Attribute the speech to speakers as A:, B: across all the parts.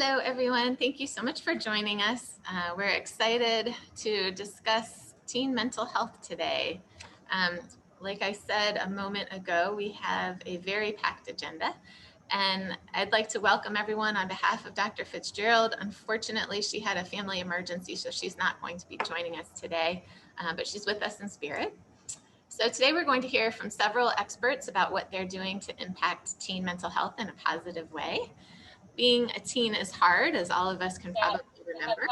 A: Hello, everyone. Thank you so much for joining us. We're excited to discuss teen mental health today. Like I said a moment ago, we have a very packed agenda, and I'd like to welcome everyone on behalf of Dr. Fitzgerald. Unfortunately, she had a family emergency, so she's not going to be joining us today, but she's with us in spirit. So today we're going to hear from several experts about what they're doing to impact teen mental health in a positive way. Being a teen is hard, as all of us can probably remember.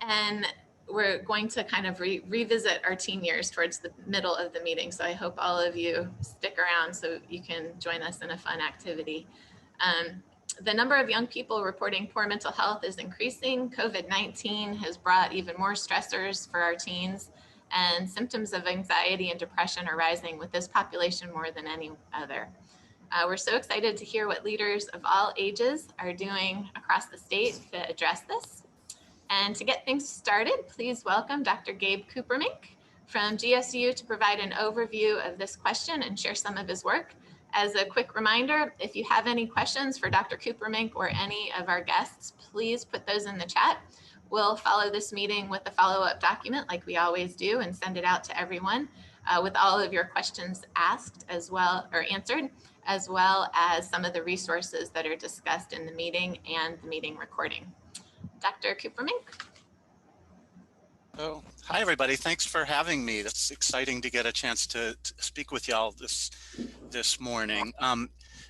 A: And we're going to kind of revisit our teen years towards the middle of the meeting. So I hope all of you stick around so you can join us in a fun activity. The number of young people reporting poor mental health is increasing. COVID-19 has brought even more stressors for our teens, and symptoms of anxiety and depression are rising with this population more than any other. We're so excited to hear what leaders of all ages are doing across the state to address this. And to get things started, please welcome Dr. Gabe Coopermink from GSU to provide an overview of this question and share some of his work. As a quick reminder, if you have any questions for Dr. Coopermink or any of our guests, please put those in the chat. We'll follow this meeting with a follow-up document like we always do and send it out to everyone with all of your questions asked as well, or answered, as well as some of the resources that are discussed in the meeting and the meeting recording. Dr. Coopermink.
B: Oh, hi everybody. Thanks for having me. It's exciting to get a chance to speak with y'all this morning.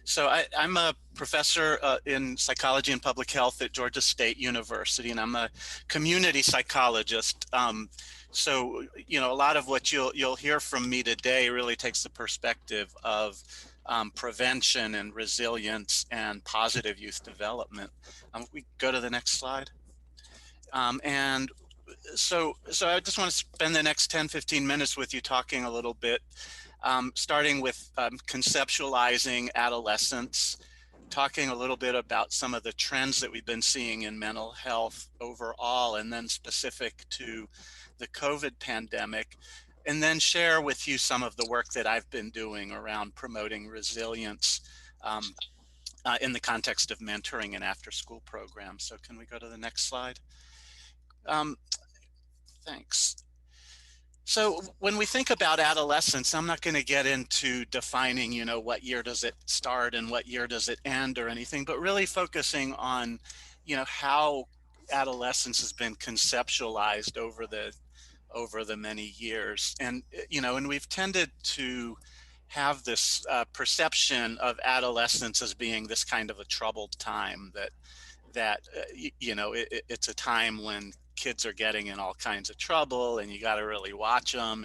B: So I'm a professor in psychology and public health at Georgia State University, and I'm a community psychologist. So, you know, a lot of what you'll hear from me today really takes the perspective of prevention and resilience and positive youth development. We go to the next slide. So I just want to spend the next 10-15 minutes with you talking a little bit, starting with conceptualizing adolescence, talking a little bit about some of the trends that we've been seeing in mental health overall, and then specific to the COVID pandemic, and then share with you some of the work that I've been doing around promoting resilience in the context of mentoring and after-school programs. So can we go to the next slide? Thanks. So when we think about adolescence, I'm not going to get into defining, you know, what year does it start and what year does it end or anything, but really focusing on, you know, how adolescence has been conceptualized over the many years. And, you know, and we've tended to have this perception of adolescence as being this kind of a troubled time that you know, it's a time when kids are getting in all kinds of trouble and you got to really watch them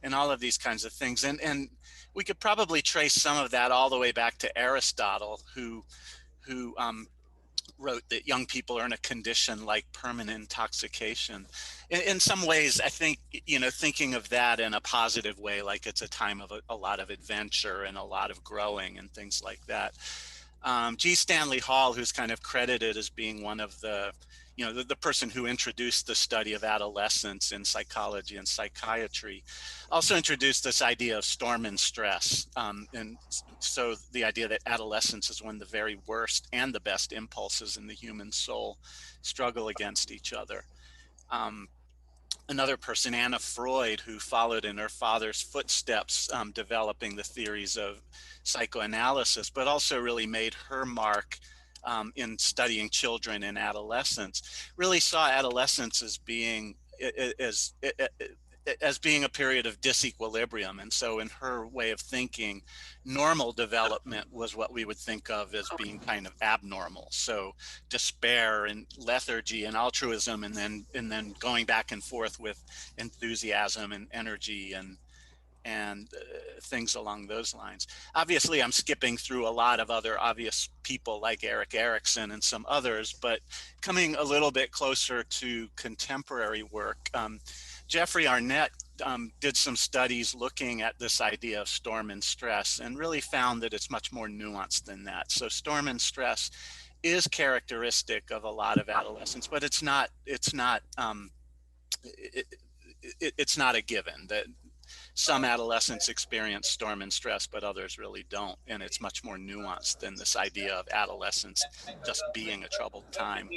B: and all of these kinds of things. And we could probably trace some of that all the way back to Aristotle, who wrote that young people are in a condition like permanent intoxication. In some ways, I think, you know, thinking of that in a positive way, like it's a time of a lot of adventure and a lot of growing and things like that. G. Stanley Hall, who's kind of credited as being one of the, you know, the person who introduced the study of adolescence in psychology and psychiatry, also introduced this idea of storm and stress. And so the idea that adolescence is when the very worst and the best impulses in the human soul struggle against each other. Another person, Anna Freud, who followed in her father's footsteps, developing the theories of psychoanalysis, but also really made her mark in studying children and adolescents, really saw adolescence as being a period of disequilibrium. And so in her way of thinking, normal development was what we would think of as being kind of abnormal. So despair and lethargy and altruism, and then going back and forth with enthusiasm and energy and things along those lines. Obviously, I'm skipping through a lot of other obvious people like Erik Erikson and some others, but coming a little bit closer to contemporary work, Jeffrey Arnett did some studies looking at this idea of storm and stress and really found that it's much more nuanced than that. So storm and stress is characteristic of a lot of adolescents, but it's not a given. That some adolescents experience storm and stress, but others really don't. And it's much more nuanced than this idea of adolescence just being a troubled time.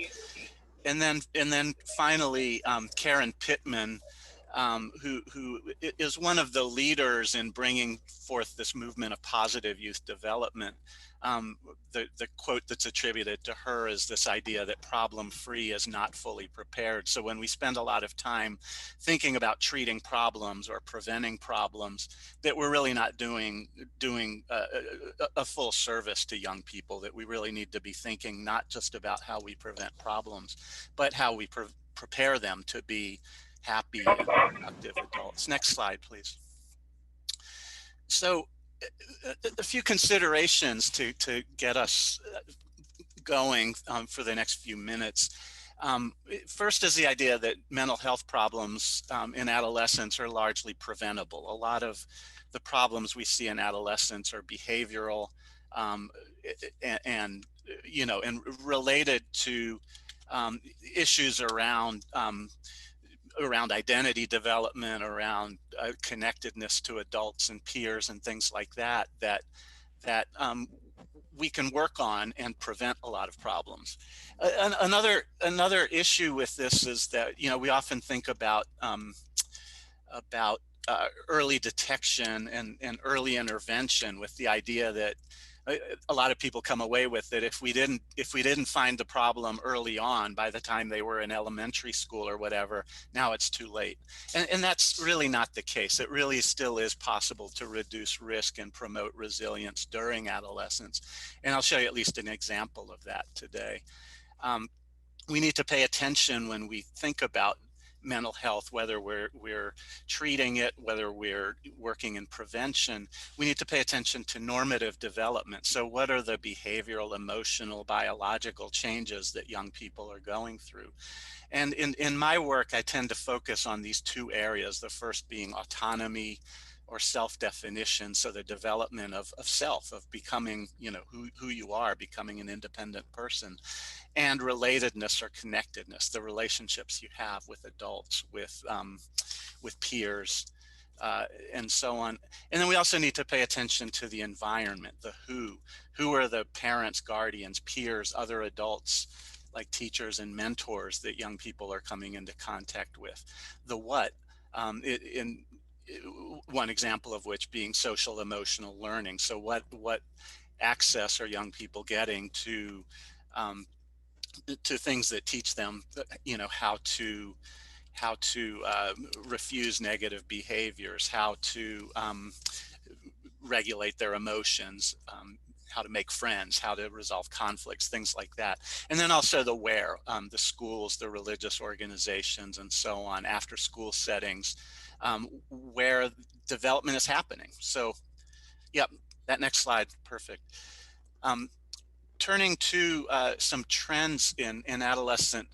B: And then finally, Karen Pittman, who is one of the leaders in bringing forth this movement of positive youth development. The quote that's attributed to her is this idea that problem-free is not fully prepared. So when we spend a lot of time thinking about treating problems or preventing problems, that we're really not doing a full service to young people, that we really need to be thinking not just about how we prevent problems, but how we prepare them to be happy and productive adults. Next slide, please. So a few considerations to get us going for the next few minutes. First is the idea that mental health problems in adolescence are largely preventable. A lot of the problems we see in adolescence are behavioral and related to issues around identity development, around connectedness to adults and peers and things like that, that we can work on and prevent a lot of problems. Another issue with this is that, we often think about early detection and early intervention, with the idea that a lot of people come away with that if we didn't find the problem early on, by the time they were in elementary school or whatever, now it's too late. And that's really not the case. It really still is possible to reduce risk and promote resilience during adolescence. And I'll show you at least an example of that today. We need to pay attention when we think about mental health, whether we're treating it, whether we're working in prevention. We need to pay attention to normative development. So what are the behavioral, emotional, biological changes that young people are going through? And in my work, I tend to focus on these two areas, the first being autonomy or self-definition, so the development of self, of becoming, who you are, becoming an independent person, and relatedness or connectedness, the relationships you have with adults, with peers, and so on. And then we also need to pay attention to the environment, the who are the parents, guardians, peers, other adults, like teachers and mentors that young people are coming into contact with. The what, one example of which being social emotional learning. So what access are young people getting to things that teach them, how to refuse negative behaviors, how to regulate their emotions, how to make friends, how to resolve conflicts, things like that. And then also the where, the schools, the religious organizations, and so on, after school settings, where development is happening. So, yep, that next slide, perfect. Turning to some trends in adolescent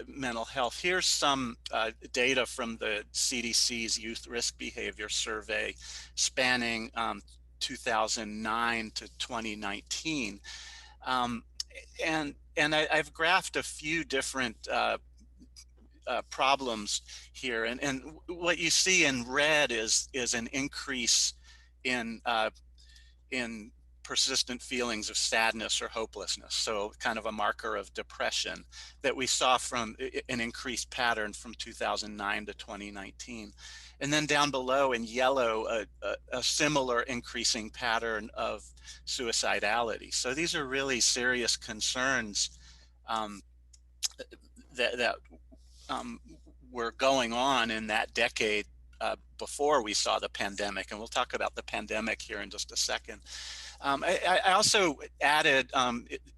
B: mental health, here's some data from the CDC's Youth Risk Behavior Survey spanning 2009 to 2019. And I've graphed a few different problems here. And what you see in red is an increase in persistent feelings of sadness or hopelessness. So kind of a marker of depression that we saw from an increased pattern from 2009 to 2019. And then down below in yellow, a similar increasing pattern of suicidality. So these are really serious concerns that were going on in that decade before we saw the pandemic. And we'll talk about the pandemic here in just a second. I also added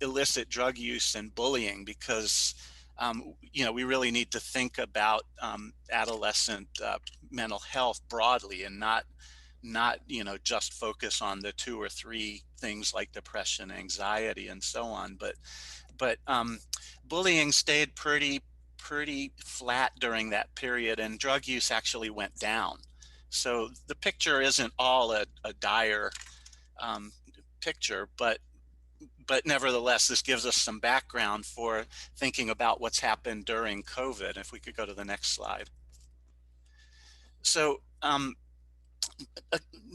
B: illicit drug use and bullying because, we really need to think about adolescent mental health broadly and not just focus on the 2 or 3 things like depression, anxiety, and so on. But bullying stayed pretty flat during that period, and drug use actually went down. So the picture isn't all a dire picture, but nevertheless, this gives us some background for thinking about what's happened during COVID. If we could go to the next slide. So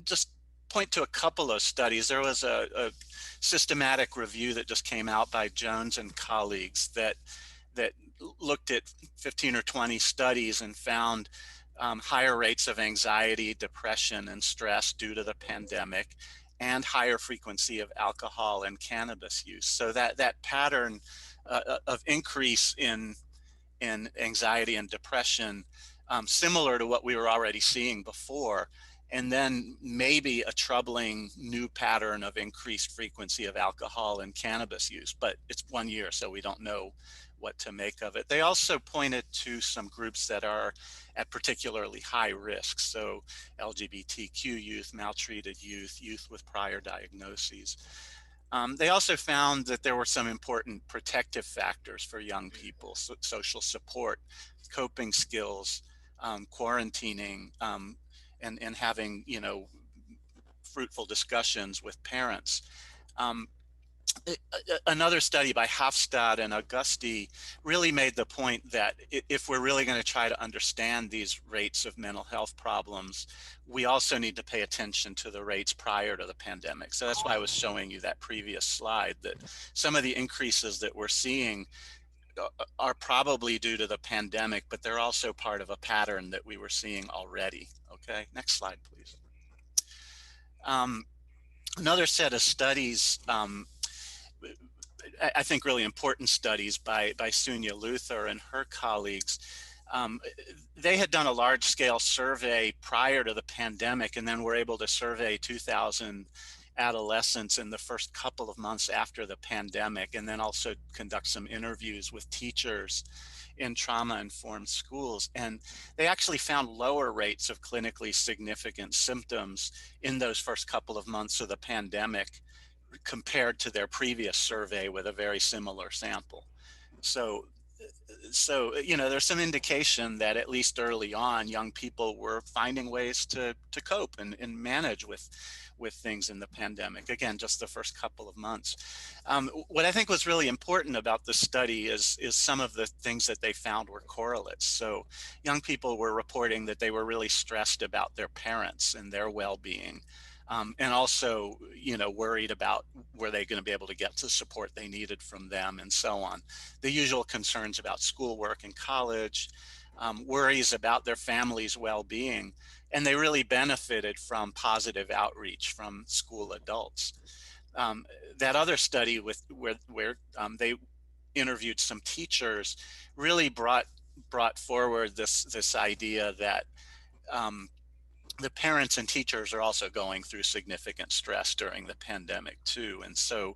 B: just point to a couple of studies. There was a systematic review that just came out by Jones and colleagues that looked at 15 or 20 studies and found higher rates of anxiety, depression, and stress due to the pandemic, and higher frequency of alcohol and cannabis use. So that pattern of increase in anxiety and depression, similar to what we were already seeing before, and then maybe a troubling new pattern of increased frequency of alcohol and cannabis use, but it's 1 year, so we don't know what to make of it. They also pointed to some groups that are at particularly high risk. So LGBTQ youth, maltreated youth, youth with prior diagnoses. They also found that there were some important protective factors for young people: social support, coping skills, quarantining, and having, fruitful discussions with parents. Um, Another study by Hofstad and Augusti really made the point that if we're really going to try to understand these rates of mental health problems, we also need to pay attention to the rates prior to the pandemic. So that's why I was showing you that previous slide, that some of the increases that we're seeing are probably due to the pandemic, but they're also part of a pattern that we were seeing already. Okay, next slide, please. Another set of studies, I think really important studies by Sunya Luther and her colleagues. They had done a large scale survey prior to the pandemic, and then were able to survey 2,000 adolescents in the first couple of months after the pandemic, and then also conduct some interviews with teachers in trauma-informed schools. And they actually found lower rates of clinically significant symptoms in those first couple of months of the pandemic compared to their previous survey with a very similar sample. So there's some indication that at least early on, young people were finding ways to cope and manage with things in the pandemic. Again, just the first couple of months. What I think was really important about this study is some of the things that they found were correlates. So young people were reporting that they were really stressed about their parents and their well-being. And also, worried about were they going to be able to get the support they needed from them, and so on. The usual concerns about schoolwork and college, worries about their family's well-being, and they really benefited from positive outreach from school adults. That other study where they interviewed some teachers really brought forward this idea that the parents and teachers are also going through significant stress during the pandemic too. And so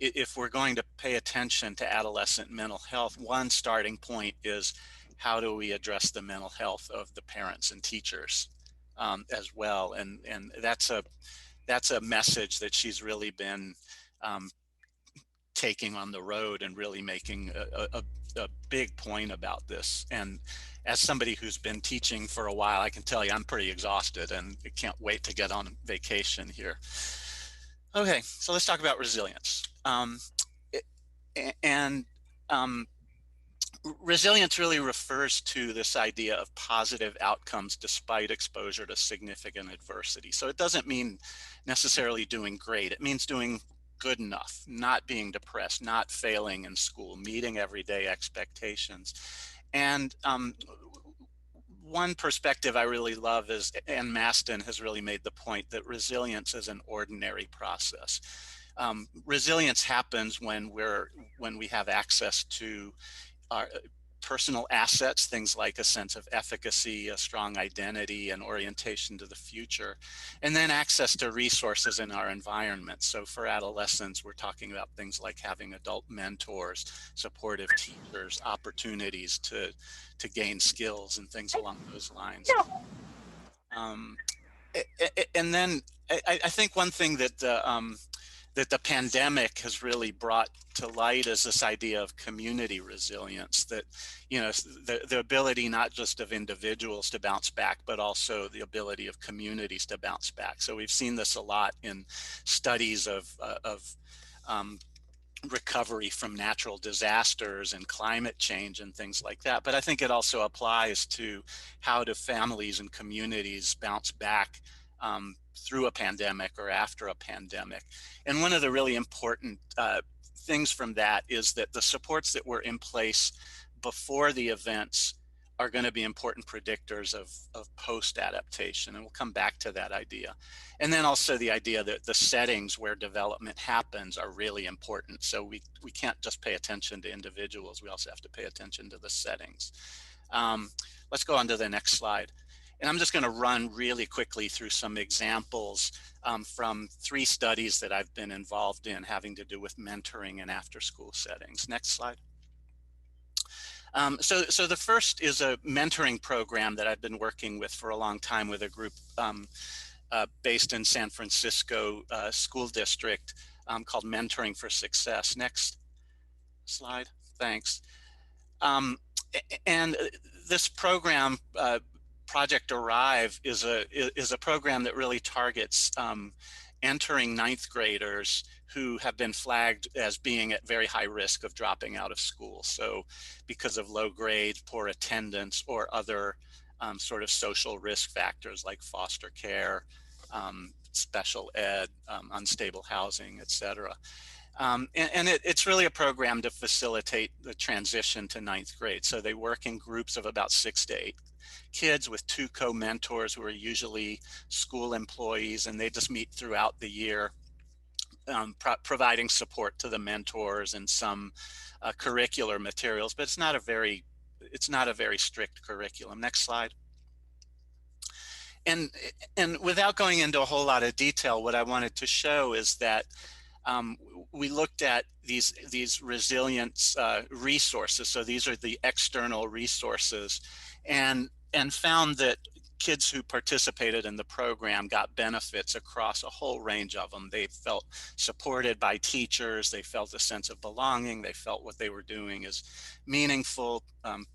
B: if we're going to pay attention to adolescent mental health, one starting point is how do we address the mental health of the parents and teachers as well. And that's a message that she's really been taking on the road and really making a big point about this. And as somebody who's been teaching for a while, I can tell you I'm pretty exhausted and can't wait to get on vacation here. Okay, so let's talk about resilience. Resilience really refers to this idea of positive outcomes despite exposure to significant adversity. So it doesn't mean necessarily doing great. It means doing good enough, not being depressed, not failing in school, meeting everyday expectations. And one perspective I really love is, Ann Maston has really made the point that resilience is an ordinary process. Resilience happens when we have access to our personal assets, things like a sense of efficacy, a strong identity, and orientation to the future, and then access to resources in our environment. So for adolescents, we're talking about things like having adult mentors, supportive teachers, opportunities to gain skills and things along those lines. And then I think one thing that the pandemic has really brought to light is this idea of community resilience, that, the ability not just of individuals to bounce back, but also the ability of communities to bounce back. So we've seen this a lot in studies of recovery from natural disasters and climate change and things like that. But I think it also applies to how do families and communities bounce back through a pandemic or after a pandemic. And one of the really important things from that is that the supports that were in place before the events are going to be important predictors of post-adaptation, and we'll come back to that idea. And then also the idea that the settings where development happens are really important. So we can't just pay attention to individuals, we also have to pay attention to the settings. Let's go on to the next slide. And I'm just going to run really quickly through some examples from 3 studies that I've been involved in having to do with mentoring and after-school settings. Next slide. So the first is a mentoring program that I've been working with for a long time with a group based in San Francisco school district called Mentoring for Success. Next slide, thanks. And this program, Project Arrive, is a program that really targets entering 9th graders who have been flagged as being at very high risk of dropping out of school. So because of low grades, poor attendance, or other sort of social risk factors like foster care, special ed, unstable housing, etc. And it's really a program to facilitate the transition to 9th grade. So they work in groups of about 6 to 8 kids with 2 co-mentors who are usually school employees, and they just meet throughout the year, providing support to the mentors and some curricular materials, but it's not a very strict curriculum. Next slide. And without going into a whole lot of detail, what I wanted to show is that we looked at these resilience resources. So these are the external resources, and found that kids who participated in the program got benefits across a whole range of them. They felt supported by teachers, they felt a sense of belonging, they felt what they were doing is meaningful,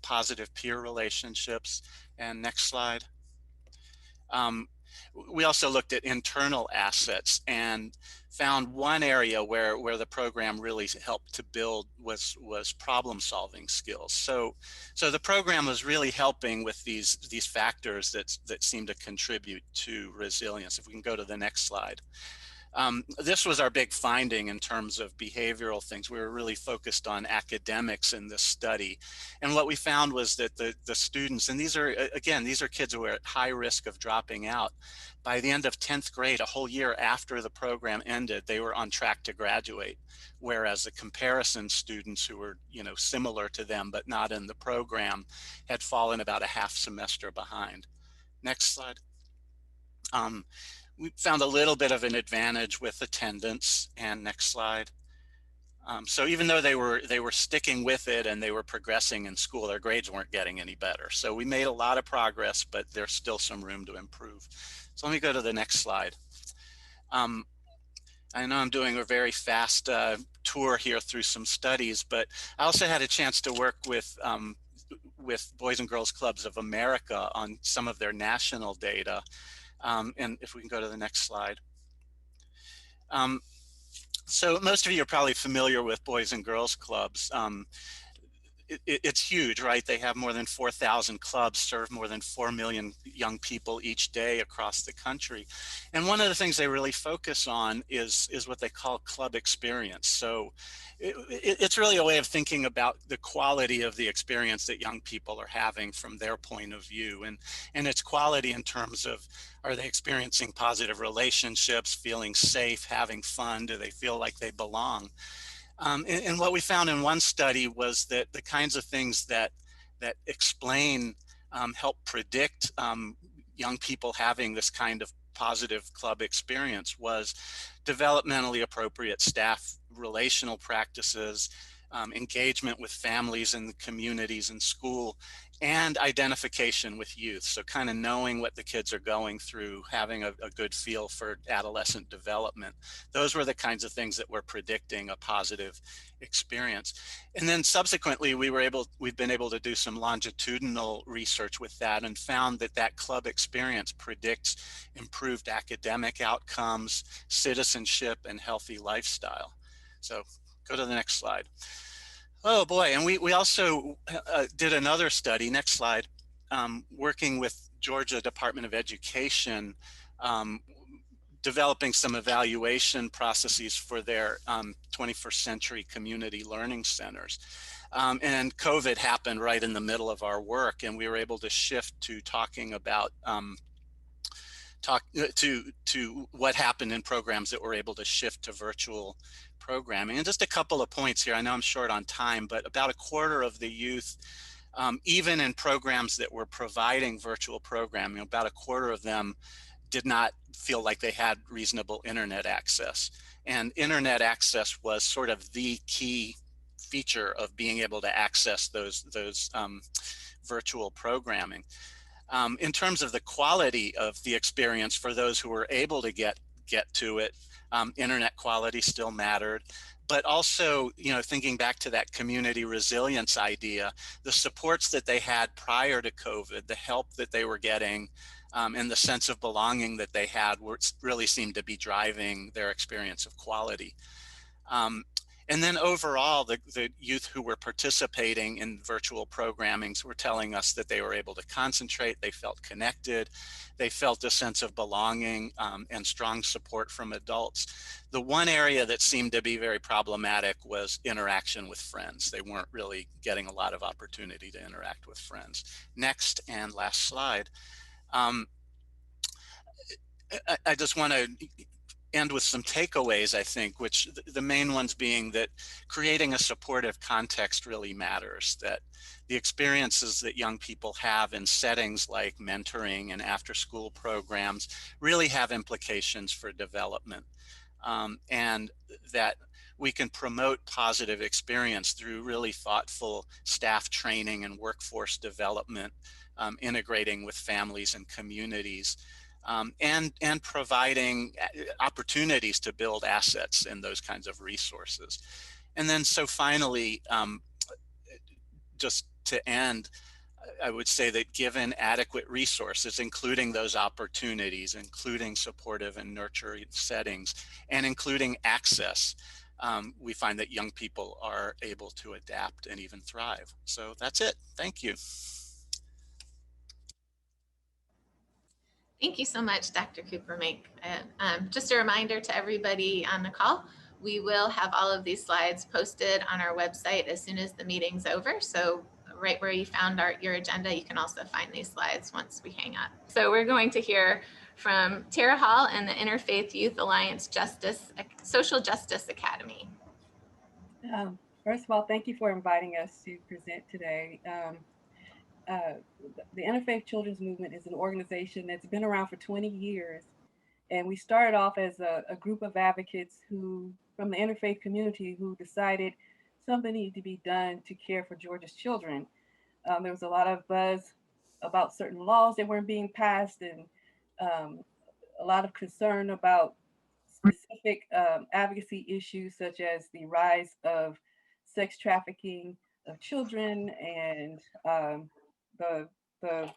B: positive peer relationships. And next slide. We also looked at internal assets and found one area where the program really helped to build was problem solving skills. So the program was really helping with these factors that seem to contribute to resilience. If we can go to the next slide. This was our big finding in terms of behavioral things. We were really focused on academics in this study. And what we found was that the students, and these are kids who are at high risk of dropping out. By the end of 10th grade, a whole year after the program ended, they were on track to graduate. Whereas the comparison students who were, similar to them, but not in the program, had fallen about a half semester behind. Next slide. We found a little bit of an advantage with attendance. And next slide. So even though they were sticking with it and they were progressing in school, their grades weren't getting any better. So we made a lot of progress, but there's still some room to improve. So let me go to the next slide. I know I'm doing a very fast tour here through some studies, but I also had a chance to work with Boys and Girls Clubs of America on some of their national data. And if we can go to the next slide. So most of you are probably familiar with Boys and Girls Clubs. It's huge, right? They have more than 4,000 clubs, serve more than 4 million young people each day across the country. And one of the things they really focus on is what they call club experience. So it's really a way of thinking about the quality of the experience that young people are having from their point of view. And its quality in terms of, are they experiencing positive relationships, feeling safe, having fun? Do they feel like they belong? And what we found in one study was that the kinds of things that explain, help predict young people having this kind of positive club experience was developmentally appropriate staff relational practices, engagement with families and the communities in school, and identification with youth. So kind of knowing what the kids are going through, having a good feel for adolescent development. Those were the kinds of things that were predicting a positive experience. And then subsequently, we've been able to do some longitudinal research with that and found that club experience predicts improved academic outcomes, citizenship, and healthy lifestyle. So go to the next slide. Oh boy, and we also did another study, next slide, working with Georgia Department of Education developing some evaluation processes for their 21st century community learning centers. And COVID happened right in the middle of our work, and we were able to shift to talking about to what happened in programs that were able to shift to virtual programming. And just a couple of points here. I know I'm short on time, but about a quarter of the youth, even in programs that were providing virtual programming, about a quarter of them did not feel like they had reasonable internet access. And internet access was sort of the key feature of being able to access those virtual programming. In terms of the quality of the experience for those who were able to get to it, internet quality still mattered. But also, you know, thinking back to that community resilience idea, the supports that they had prior to COVID, the help that they were getting, and the sense of belonging that they had really seemed to be driving their experience of quality. And then overall, the youth who were participating in virtual programmings were telling us that they were able to concentrate, they felt connected, they felt a sense of belonging, and strong support from adults. The one area that seemed to be very problematic was interaction with friends. They weren't really getting a lot of opportunity to interact with friends. Next and last slide. I just want to end with some takeaways, I think, which the main ones being that creating a supportive context really matters, that the experiences that young people have in settings like mentoring and after-school programs really have implications for development, and that we can promote positive experience through really thoughtful staff training and workforce development, integrating with families and communities. And providing opportunities to build assets in those kinds of resources. And then so finally, just to end, I would say that given adequate resources, including those opportunities, including supportive and nurturing settings, and including access, we find that young people are able to adapt and even thrive. So that's it. Thank you.
A: Thank you so much, Dr. Cooper Mink. Just a reminder to everybody on the call, we will have all of these slides posted on our website as soon as the meeting's over. So right where you found your agenda, you can also find these slides once we hang up. So we're going to hear from Tara Hall and the Interfaith Youth Alliance Social Justice Academy.
C: First of all, thank you for inviting us to present today. The Interfaith Children's Movement is an organization that's been around for 20 years. And we started off as a group of advocates from the interfaith community who decided something needed to be done to care for Georgia's children. There was a lot of buzz about certain laws that weren't being passed, and a lot of concern about specific advocacy issues such as the rise of sex trafficking of children and the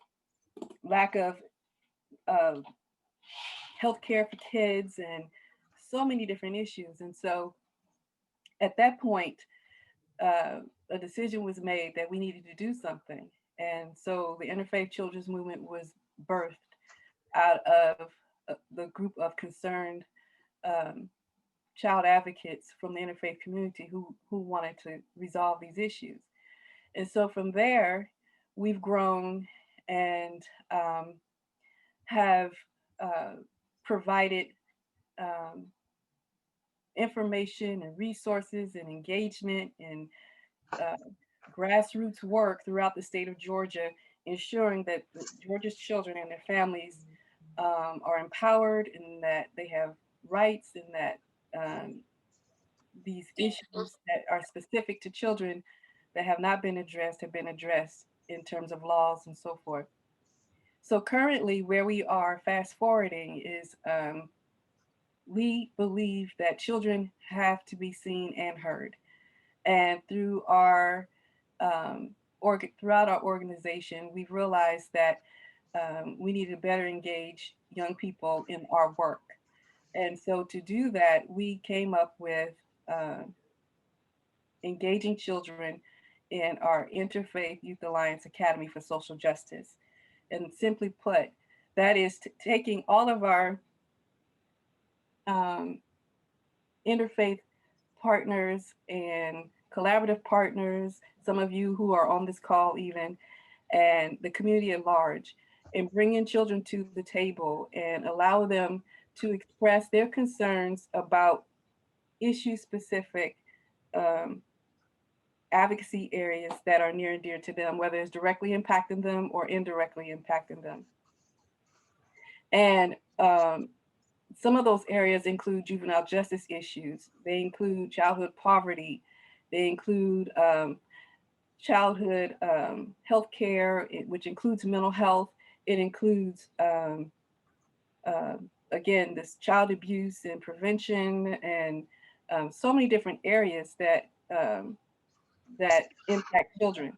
C: lack of healthcare for kids and so many different issues. And so at that point, a decision was made that we needed to do something. And so the Interfaith Children's Movement was birthed out of the group of concerned child advocates from the interfaith community who wanted to resolve these issues. And so from there, we've grown and have provided information and resources and engagement and grassroots work throughout the state of Georgia, ensuring that Georgia's children and their families are empowered and that they have rights, and that these issues that are specific to children that have not been addressed have been addressed in terms of laws and so forth. So currently where we are fast forwarding is we believe that children have to be seen and heard. And through our throughout our organization, we've realized that we need to better engage young people in our work. And so to do that, we came up with engaging children in our Interfaith Youth Alliance Academy for Social Justice. And simply put, that is taking all of our interfaith partners and collaborative partners, some of you who are on this call even, and the community at large, and bringing children to the table and allow them to express their concerns about issue-specific advocacy areas that are near and dear to them, whether it's directly impacting them or indirectly impacting them. And some of those areas include juvenile justice issues. They include childhood poverty. They include childhood health care, which includes mental health. It includes, again, this child abuse and prevention, and so many different areas that that impact children,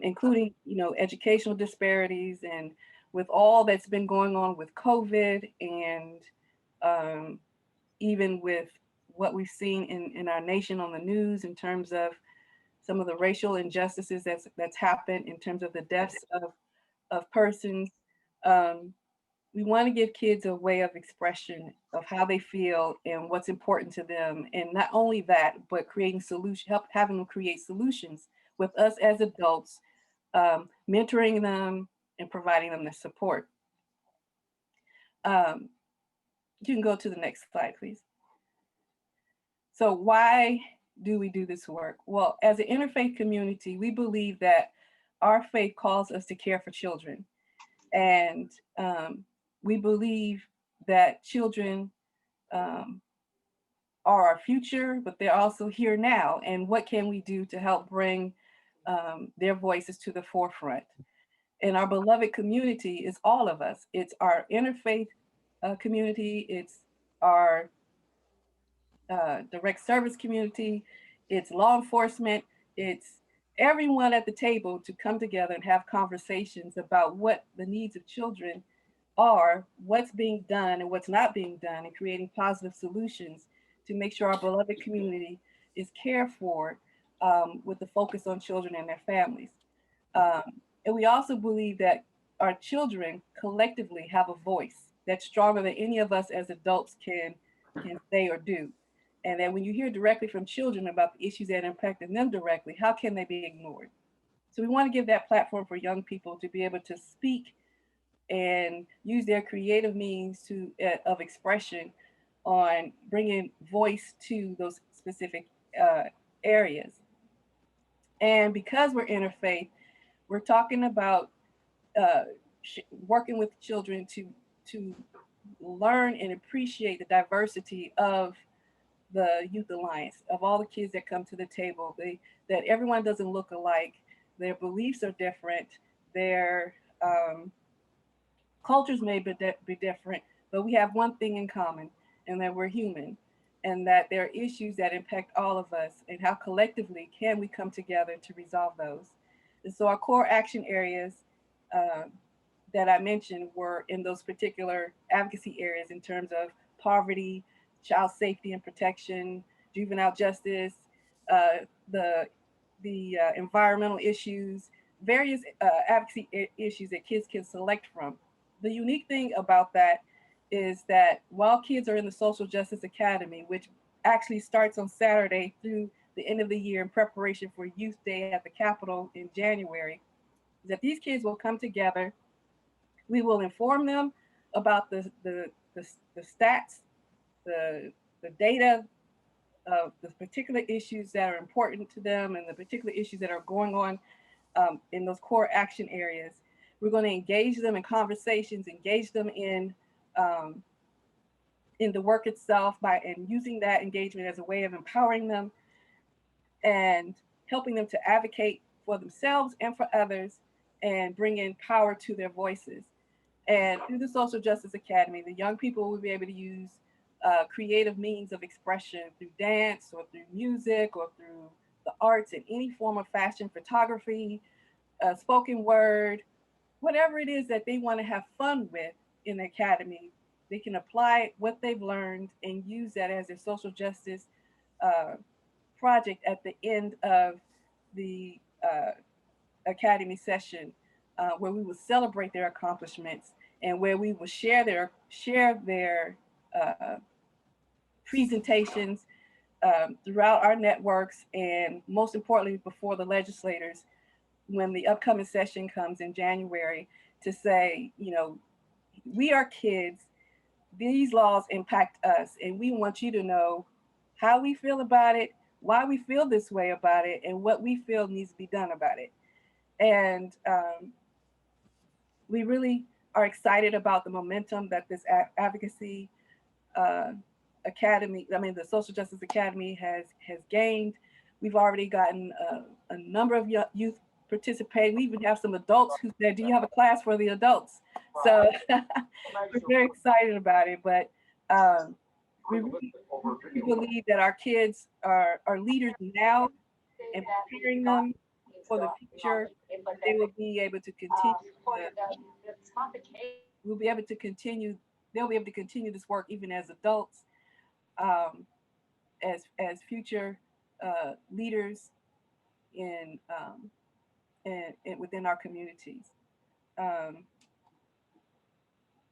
C: including, educational disparities, and with all that's been going on with COVID, and even with what we've seen in our nation on the news in terms of some of the racial injustices that's happened in terms of the deaths of persons. We want to give kids a way of expression of how they feel and what's important to them. And not only that, but creating solutions, having them create solutions with us as adults, mentoring them and providing them the support. You can go to the next slide, please. So why do we do this work? Well, as an interfaith community, we believe that our faith calls us to care for children. And we believe that children are our future, but they're also here now. And what can we do to help bring their voices to the forefront? And our beloved community is all of us. It's our interfaith community. It's our direct service community. It's law enforcement. It's everyone at the table to come together and have conversations about what the needs of children are, what's being done and what's not being done, and creating positive solutions to make sure our beloved community is cared for, with the focus on children and their families. And we also believe that our children collectively have a voice that's stronger than any of us as adults can say or do. And that when you hear directly from children about the issues that impact them directly, how can they be ignored? So we want to give that platform for young people to be able to speak and use their creative means of expression on bringing voice to those specific areas. And because we're interfaith, we're talking about working with children to learn and appreciate the diversity of the Youth Alliance, of all the kids that come to the table. That everyone doesn't look alike. Their beliefs are different. Their cultures may be different, but we have one thing in common, and that we're human, and that there are issues that impact all of us, and how collectively can we come together to resolve those. And so our core action areas that I mentioned were in those particular advocacy areas in terms of poverty, child safety and protection, juvenile justice, the environmental issues, various advocacy issues that kids can select from. The unique thing about that is that while kids are in the Social Justice Academy, which actually starts on Saturday through the end of the year in preparation for Youth Day at the Capitol in January, that these kids will come together. We will inform them about the stats, the data of the particular issues that are important to them and the particular issues that are going on in those core action areas. We're going to engage them in conversations, engage them in the work itself and using that engagement as a way of empowering them and helping them to advocate for themselves and for others and bring in power to their voices. And through the Social Justice Academy, the young people will be able to use creative means of expression through dance or through music or through the arts in any form of fashion, photography, spoken word, whatever it is that they want to have fun with in the academy. They can apply what they've learned and use that as their social justice project at the end of the academy session, where we will celebrate their accomplishments and where we will share their presentations throughout our networks, and most importantly, before the legislators, when the upcoming session comes in January, to say, you know, we are kids, these laws impact us, and we want you to know how we feel about it, why we feel this way about it, and what we feel needs to be done about it. And we really are excited about the momentum that this advocacy uh, academy, I mean, the Social Justice Academy has gained. We've already gotten a number of youth participate. We even have some adults who said, "Do you have a class for the adults?" So we're very excited about it. But we really believe that our kids are leaders now, and preparing them for the future. They will be able to continue. We'll be able to continue. They'll be able to continue this work even as adults, um, as future leaders in, within our communities. Um,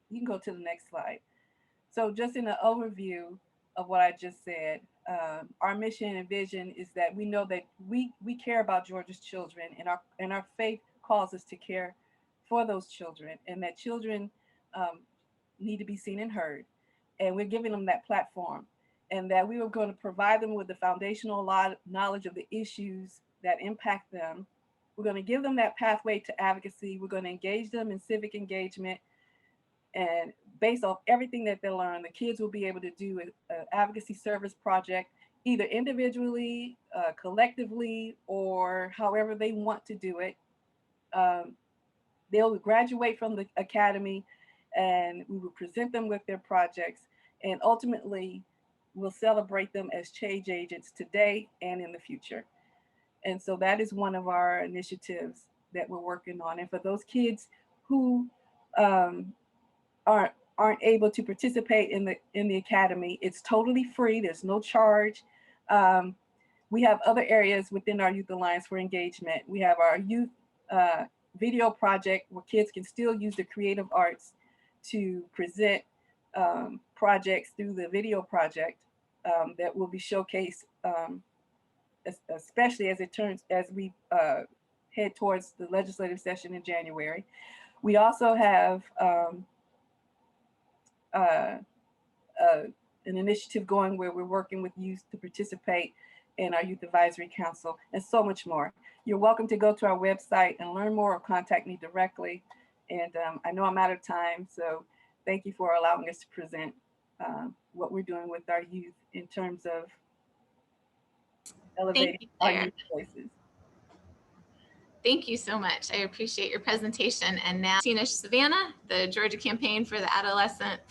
C: you can go to the next slide. So just in an overview of what I just said, our mission and vision is that we know that we care about Georgia's children, and our faith calls us to care for those children, and that children um, need to be seen and heard, and we're giving them that platform, and that we were going to provide them with the foundational knowledge of the issues that impact them. We're going to give them that pathway to advocacy. We're going to engage them in civic engagement, and based off everything that they learn, the kids will be able to do an advocacy service project, either individually, collectively, or however they want to do it. They'll graduate from the academy, and we will present them with their projects, and ultimately we'll celebrate them as change agents today and in the future. And so that is one of our initiatives that we're working on. And for those kids who um, aren't able to participate in the academy, it's totally free. There's no charge. We have other areas within our Youth Alliance for engagement. We have our youth video project where kids can still use the creative arts to present projects through the video project that will be showcased, especially as we head towards the legislative session in January. We also have an initiative going where we're working with youth to participate in our Youth Advisory Council, and so much more. You're welcome to go to our website and learn more, or contact me directly. And I know I'm out of time, so thank you for allowing us to present what we're doing with our youth in terms of elevating our youth voices.
A: Thank you so much. I appreciate your presentation. And now Tina Savannah, the Georgia campaign for adolescent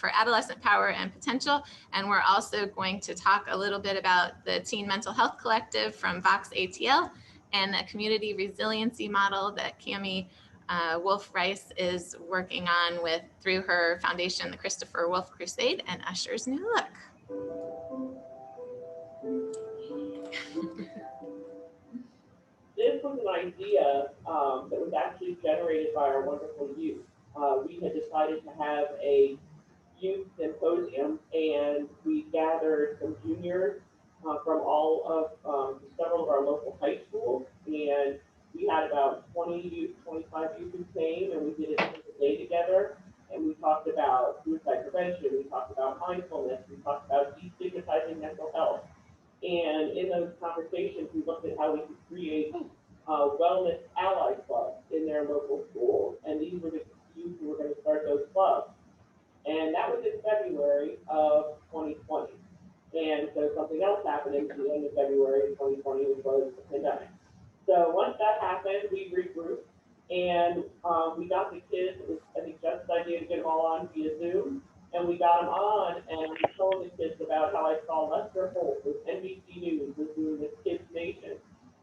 A: power and potential. And we're also going to talk a little bit about the Teen Mental Health Collective from Vox ATL and the community resiliency model that Cami Wolf Rice is working on through her foundation, the Christopher Wolf Crusade and Usher's New Look.
D: This was an idea that was actually generated by our wonderful youth. We had decided to have a youth symposium, and we gathered some juniors from several of our local high schools, and we had about 20 youth, 25 youth who came, and we did a day together, and we talked about suicide prevention, we talked about mindfulness, we talked about destigmatizing mental health. And in those conversations, we looked at how we could create wellness ally clubs in their local schools. And these were the youth who were going to start those clubs. And that was in February of 2020. And so something else happened in the end of February of 2020, which was the pandemic. So once that happened, we regrouped, and we got the kids. It was, I think, Jeff's idea to get them all on via Zoom. And we got them on, and we told the kids about how I saw Lester Holt with NBC News was doing this Kids Nation.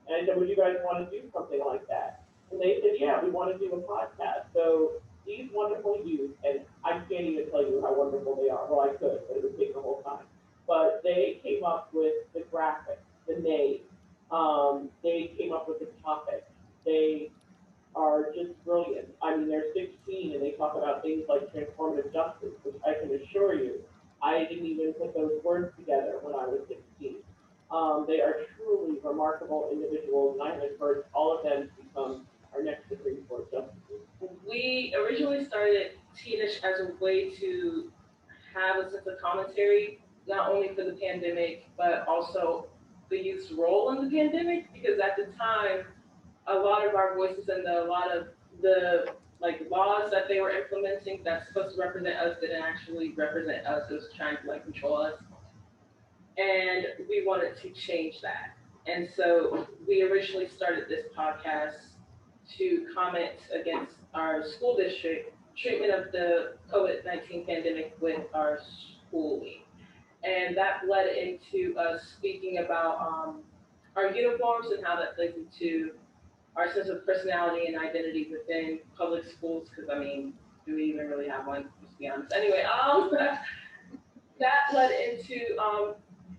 D: And I said, would you guys want to do something like that? And they said, yeah, we want to do a podcast. So these wonderful youth, and I can't even tell you how wonderful they are. Well, I could, but it would take the whole time. But they came up with the graphics, the names. They came up with the topics. They are just brilliant. I mean, they're 16 and they talk about things like They are truly remarkable individuals, and I encourage all of them to become our next Supreme Court justices.
E: We originally started Teenish as a way to have a sense of commentary, not only for the pandemic, but also the youth's role in the pandemic, because at the time, a lot of our voices and a lot of the laws that they were implementing that's supposed to represent us didn't actually represent us. It was trying to control us. And we wanted to change that. And so we originally started this podcast to comment against our school district treatment of the COVID-19 pandemic with our schooling. And that led into us speaking about our uniforms and how that plays into our sense of personality and identity within public schools, because do we even really have one, let's be honest. Anyway, that led into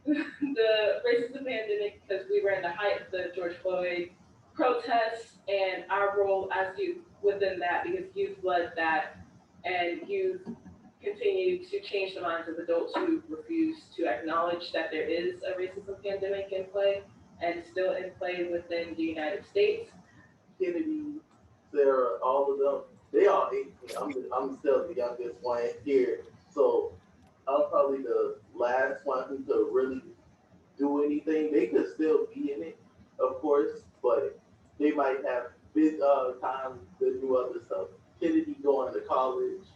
E: the racism pandemic, because we were in the height of the George Floyd protests and our role as youth within that, because youth led that and youth continue to change the minds of adults who refuse to acknowledge that there is a racism pandemic in play and still in play within the United States.
F: Kennedy, Sarah, all of them, they all 18. I'm still the youngest one here. So I'm probably the last one who could really do anything. They could still be in it, of course, but they might have big time to do other stuff. Kennedy going to college,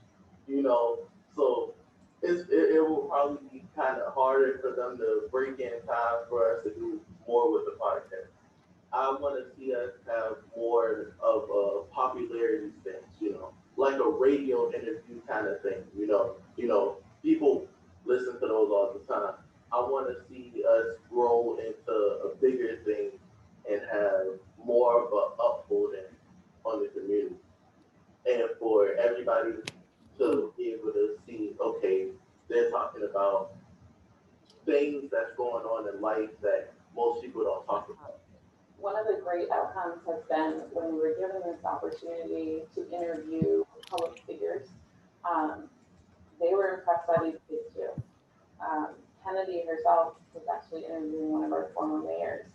F: so it will probably be kind of harder for them to break in time for us to do more with the podcast. I want to see us have more of a popularity thing, like a radio interview kind of thing, people listen to those all the time. I want to see us grow into a bigger thing and have more of an upholding on the community. And for everybody to be able to see, okay, they're talking about things that's going on in life that most people don't talk about.
G: One of the great outcomes has been when we were given this opportunity to interview public figures. They were impressed by these kids too. Kennedy herself was actually interviewing one of our former mayors.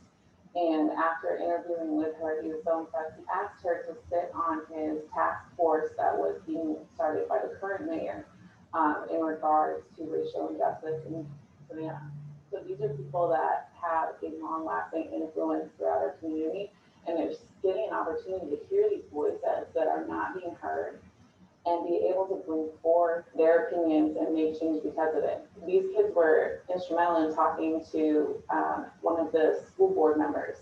G: And after interviewing with her, he was so impressed. He asked her to sit on his task force that was being started by the current mayor in regards to racial injustice in Savannah. So these are people that have a long-lasting influence throughout our community, and they're getting an opportunity to hear these voices that are not being heard and be able to bring forth their opinions and make change because of it. These kids were instrumental in talking to one of the school board members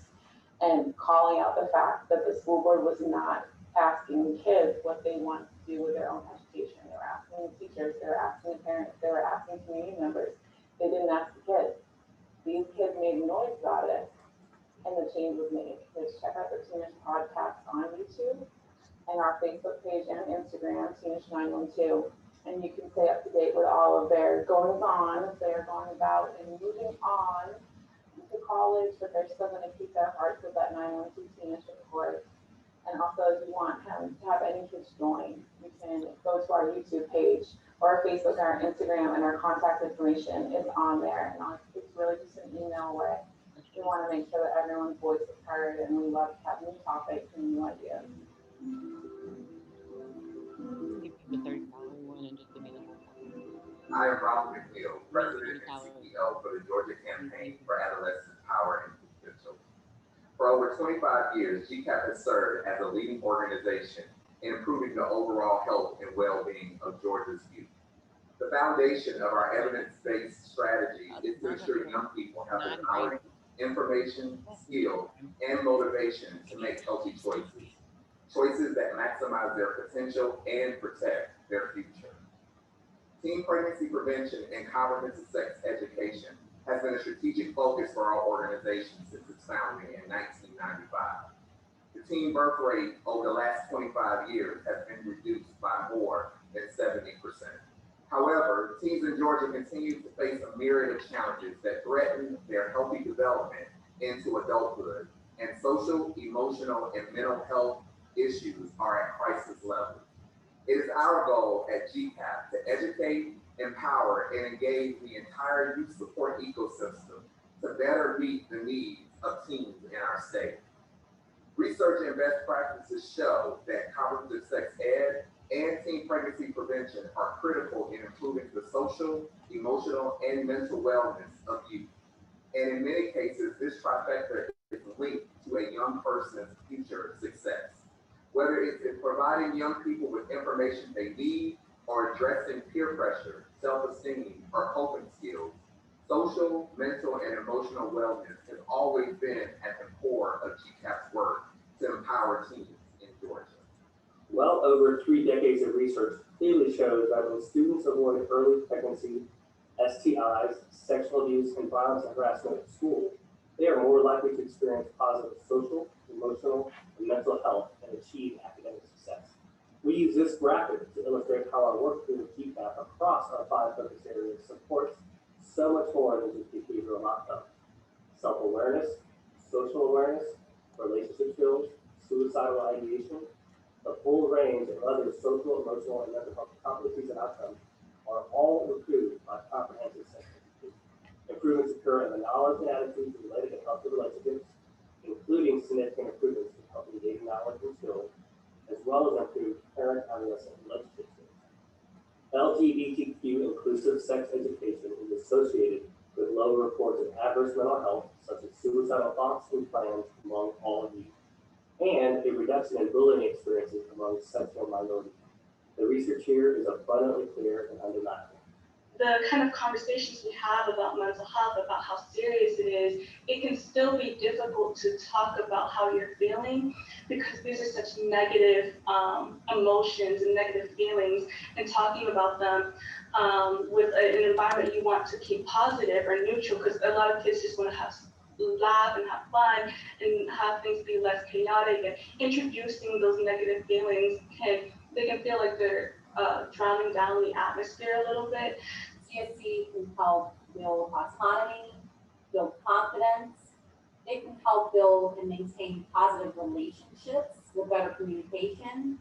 G: and calling out the fact that the school board was not asking kids what they want to do with their own education. They were asking the teachers, they were asking the parents, they were asking community members. They didn't ask the kids. These kids made noise about it, and the change was made. Just check out the Teenish podcast on YouTube and our Facebook page and Instagram, Teenish912, and you can stay up to date with all of their goings-on as they are going about and moving on to college, but they're still going to keep their hearts with that 912 Teenish, of course. And also, if you want to have any kids join, you can go to our YouTube page or our Facebook and our Instagram, and our contact information is on there. And it's really just an email away. We want to make sure that everyone's voice is heard, and we love to have new topics and new ideas.
H: I am Ronald McNeil, President and CEO for the Georgia Campaign for Adolescent Power and Potential. For over 25 years, GCAP has served as a leading organization in improving the overall health and well-being of Georgia's youth. The foundation of our evidence-based strategy is to ensure young people have the knowledge, information, skill, and motivation to make healthy choices. Choices that maximize their potential and protect their future. Teen pregnancy prevention and comprehensive sex education has been a strategic focus for our organization since its founding in 1995. The teen birth rate over the last 25 years has been reduced by more than 70%. However, teens in Georgia continue to face a myriad of challenges that threaten their healthy development into adulthood, and social, emotional, and mental health issues are at crisis levels. It is our goal at GCAP to educate, empower, and engage the entire youth support ecosystem to better meet the needs of teens in our state. Research and best practices show that comprehensive sex ed and teen pregnancy prevention are critical in improving the social, emotional, and mental wellness of youth. And in many cases, this trifecta is linked to a young person's future success. Whether it's in providing young people with information they need or addressing peer pressure, self-esteem, or coping skills, social, mental, and emotional wellness has always been at the core of GCAP's work to empower teens in Georgia.
I: Well over 3 decades of research clearly shows that when students avoid early pregnancy, STIs, sexual abuse, and violence and harassment at school, they are more likely to experience positive social, emotional, and mental health and achieve academic success. We use this graphic to illustrate how our work through the GCAP across our 5 focus areas supports so much more than just behavioral outcomes. Self-awareness, social awareness, relationship skills, suicidal ideation, the full range of other social, emotional, and mental health competencies and outcomes are all improved by comprehensive sex education. Improvements occur in the knowledge and attitudes related to healthy relationships, including significant improvements in healthy dating knowledge and skills, as well as improved parent-adolescent relationship skills. LGBTQ inclusive sex education is associated with lower reports of adverse mental health, such as suicidal thoughts and plans among all youth, and a reduction in bullying experiences among sexual minorities. The research here is abundantly clear and undeniable.
E: The kind of conversations we have about mental health, about how serious it is, it can still be difficult to talk about how you're feeling because these are such negative emotions and negative feelings, and talking about them with an environment you want to keep positive or neutral, because a lot of kids just want to laugh and have fun and have things be less chaotic, and introducing those negative feelings can feel like they're drowning down the atmosphere a little bit.
J: CSC can help build autonomy, build confidence. It can help build and maintain positive relationships with better communication.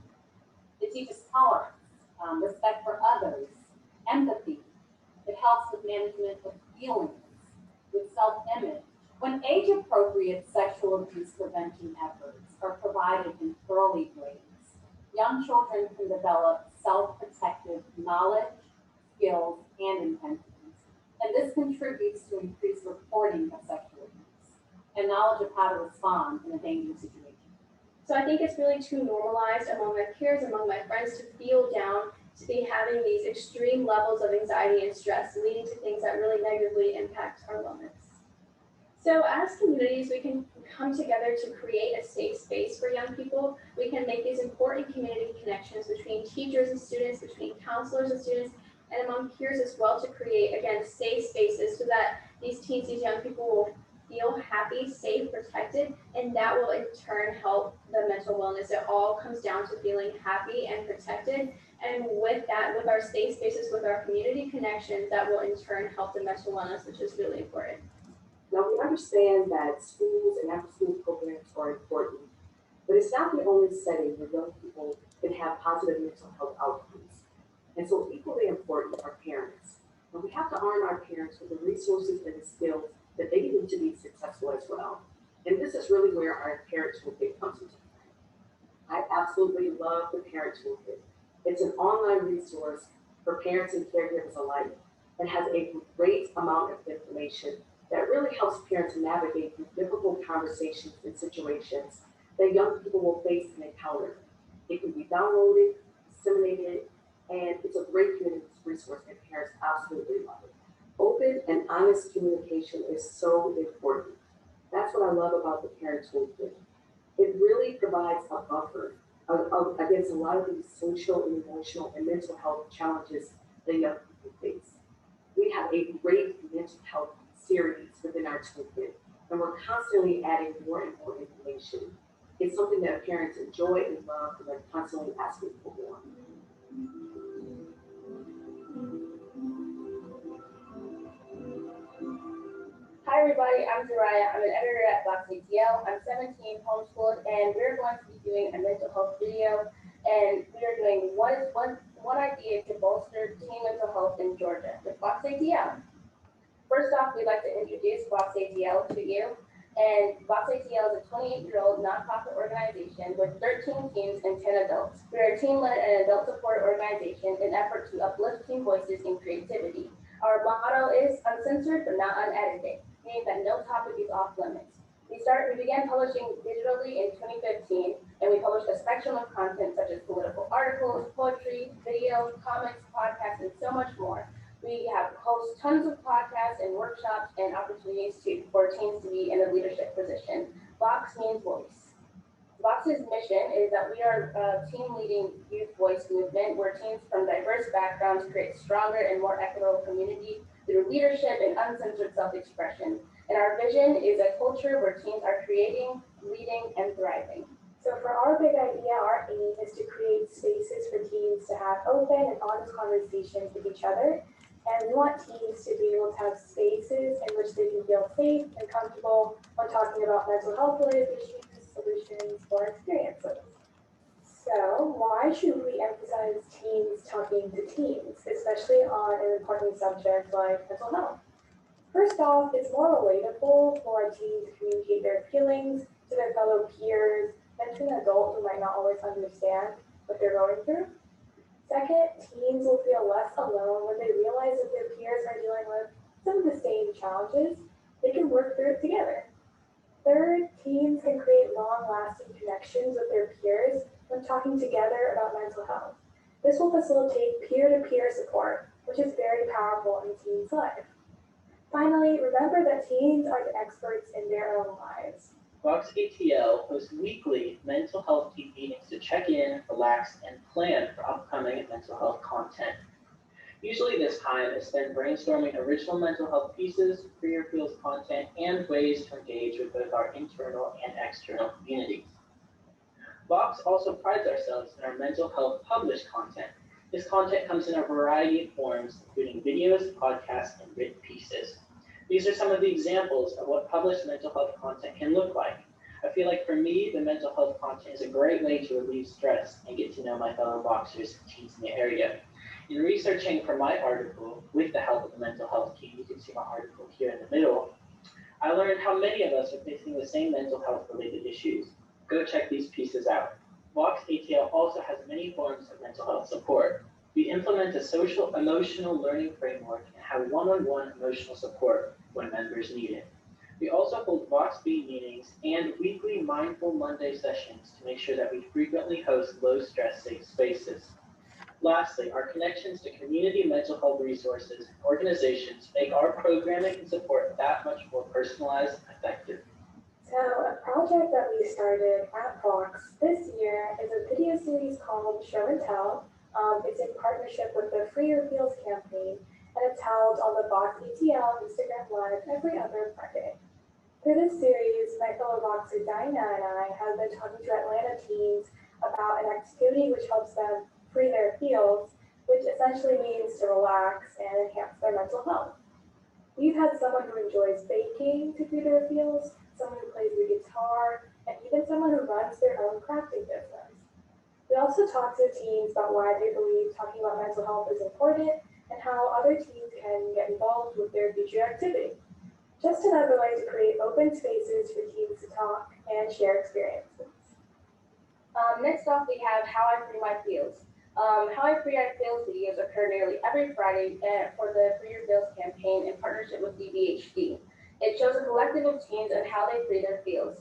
J: It teaches tolerance, respect for others, empathy. It helps with management of feelings, with self-image. When age-appropriate sexual abuse prevention efforts are provided in early grades, young children can develop self-protective knowledge, skills, and intentions. And this contributes to increased reporting of sexual abuse and knowledge of how to respond in a dangerous situation.
K: So I think it's really too normalized among my peers, among my friends, to feel down, to be having these extreme levels of anxiety and stress, leading to things that really negatively impact our wellness. So as communities, we can come together to create a safe space for young people. We can make these important community connections between teachers and students, between counselors and students, and among peers as well, to create, again, safe spaces so that these teens, these young people will feel happy, safe, protected, and that will in turn help the mental wellness. It all comes down to feeling happy and protected. And with that, with our safe spaces, with our community connections, that will in turn help the mental wellness, which is really important.
L: Now, we understand that schools and after-school programs are important, but it's not the only setting where young people can have positive mental health outcomes. And so equally important are parents. And we have to arm our parents with the resources and the skills that they need to be successful as well. And this is really where our Parents Toolkit comes into play. I absolutely love the Parents Toolkit. It's an online resource for parents and caregivers alike and has a great amount of information that really helps parents navigate through difficult conversations and situations that young people will face and encounter. It can be downloaded, disseminated, and it's a great community resource and parents absolutely love it. Open and honest communication is so important. That's what I love about the Parents Toolkit. It really provides a buffer against a lot of these social and emotional and mental health challenges that young people face. We have a great mental health series within our toolkit, and we're constantly adding more and more information. It's something that parents enjoy and love, and they're constantly asking for more.
K: Hi everybody, I'm Zariah. I'm an editor at Box ATL. I'm 17, homeschooled, and we're going to be doing a mental health video. And we are doing what is one idea to bolster teen mental health in Georgia with Box ATL. First off, we'd like to introduce Vox ATL to you. And Vox ATL is a 28-year-old nonprofit organization with 13 teens and 10 adults. We are a teen-led and adult support organization in an effort to uplift teen voices and creativity. Our motto is uncensored but not unedited, meaning that no topic is off limits. We began publishing digitally in 2015, and we published a spectrum of content such as political articles, poetry, videos, comics, podcasts, and so much more. We have host tons of podcasts and workshops and opportunities for teens to be in a leadership position. Vox means voice. Vox's mission is that we are a team-leading youth voice movement where teens from diverse backgrounds create stronger and more equitable community through leadership and uncensored self-expression. And our vision is a culture where teens are creating, leading, and thriving.
M: So for our big idea, our aim is to create spaces for teens to have open and honest conversations with each other. And we want teens to be able to have spaces in which they can feel safe and comfortable when talking about mental health related issues, solutions, or experiences. So why should we emphasize teens talking to teens, especially on an important subject like mental health? First off, it's more relatable for a teen to communicate their feelings to their fellow peers than to an adult who might not always understand what they're going through. Second, teens will feel less alone when they realize that their peers are dealing with some of the same challenges. They can work through it together. Third, teens can create long-lasting connections with their peers when talking together about mental health. This will facilitate peer-to-peer support, which is very powerful in a teen's life. Finally, remember that teens are the experts in their own lives.
N: Vox ATL hosts weekly mental health team meetings to check in, relax, and plan for upcoming mental health content. Usually this time is spent brainstorming original mental health pieces, career fields content, and ways to engage with both our internal and external communities. Vox also prides ourselves in our mental health published content. This content comes in a variety of forms, including videos, podcasts, and written pieces. These are some of the examples of what published mental health content can look like. I feel like for me, the mental health content is a great way to relieve stress and get to know my fellow Voxers and teens in the area. In researching for my article, with the help of the mental health team, you can see my article here in the middle, I learned how many of us are facing the same mental health related issues. Go check these pieces out. Vox ATL also has many forms of mental health support. We implement a social emotional learning framework and have one-on-one emotional support when members need it. We also hold Vox B meetings and weekly Mindful Monday sessions to make sure that we frequently host low-stress safe spaces. Lastly, our connections to community mental health resources and organizations make our programming and support that much more personalized and effective.
M: So a project that we started at Vox this year is a video series called Show and Tell. It's in partnership with the Free Your Feels campaign, and it's held on the Vox ATL Instagram Live every other Friday. Through this series, my fellow Voxer Dinah and I have been talking to Atlanta teens about an activity which helps them free their feels, which essentially means to relax and enhance their mental health. We've had someone who enjoys baking to free their feels, someone who plays the guitar, and even someone who runs their own crafting business. We also talk to teens about why they believe talking about mental health is important and how other teens can get involved with their future activity. Just another way to create open spaces for teens to talk and share experiences.
K: Next off, we have How I Free My Feels. How I Free My Feels videos occur nearly every Friday for the Free Your Feels campaign in partnership with DBHD. It shows a collective of teens and how they free their feels.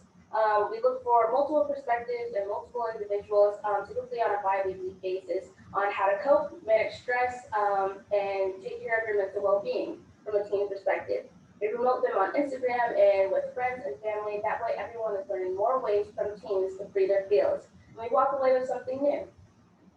K: We look for multiple perspectives and multiple individuals, typically on a bi-weekly basis, on how to cope, manage stress, and take care of your mental well-being from a teen perspective. We promote them on Instagram and with friends and family. That way everyone is learning more ways from teens to free their feels. And we walk away with something new.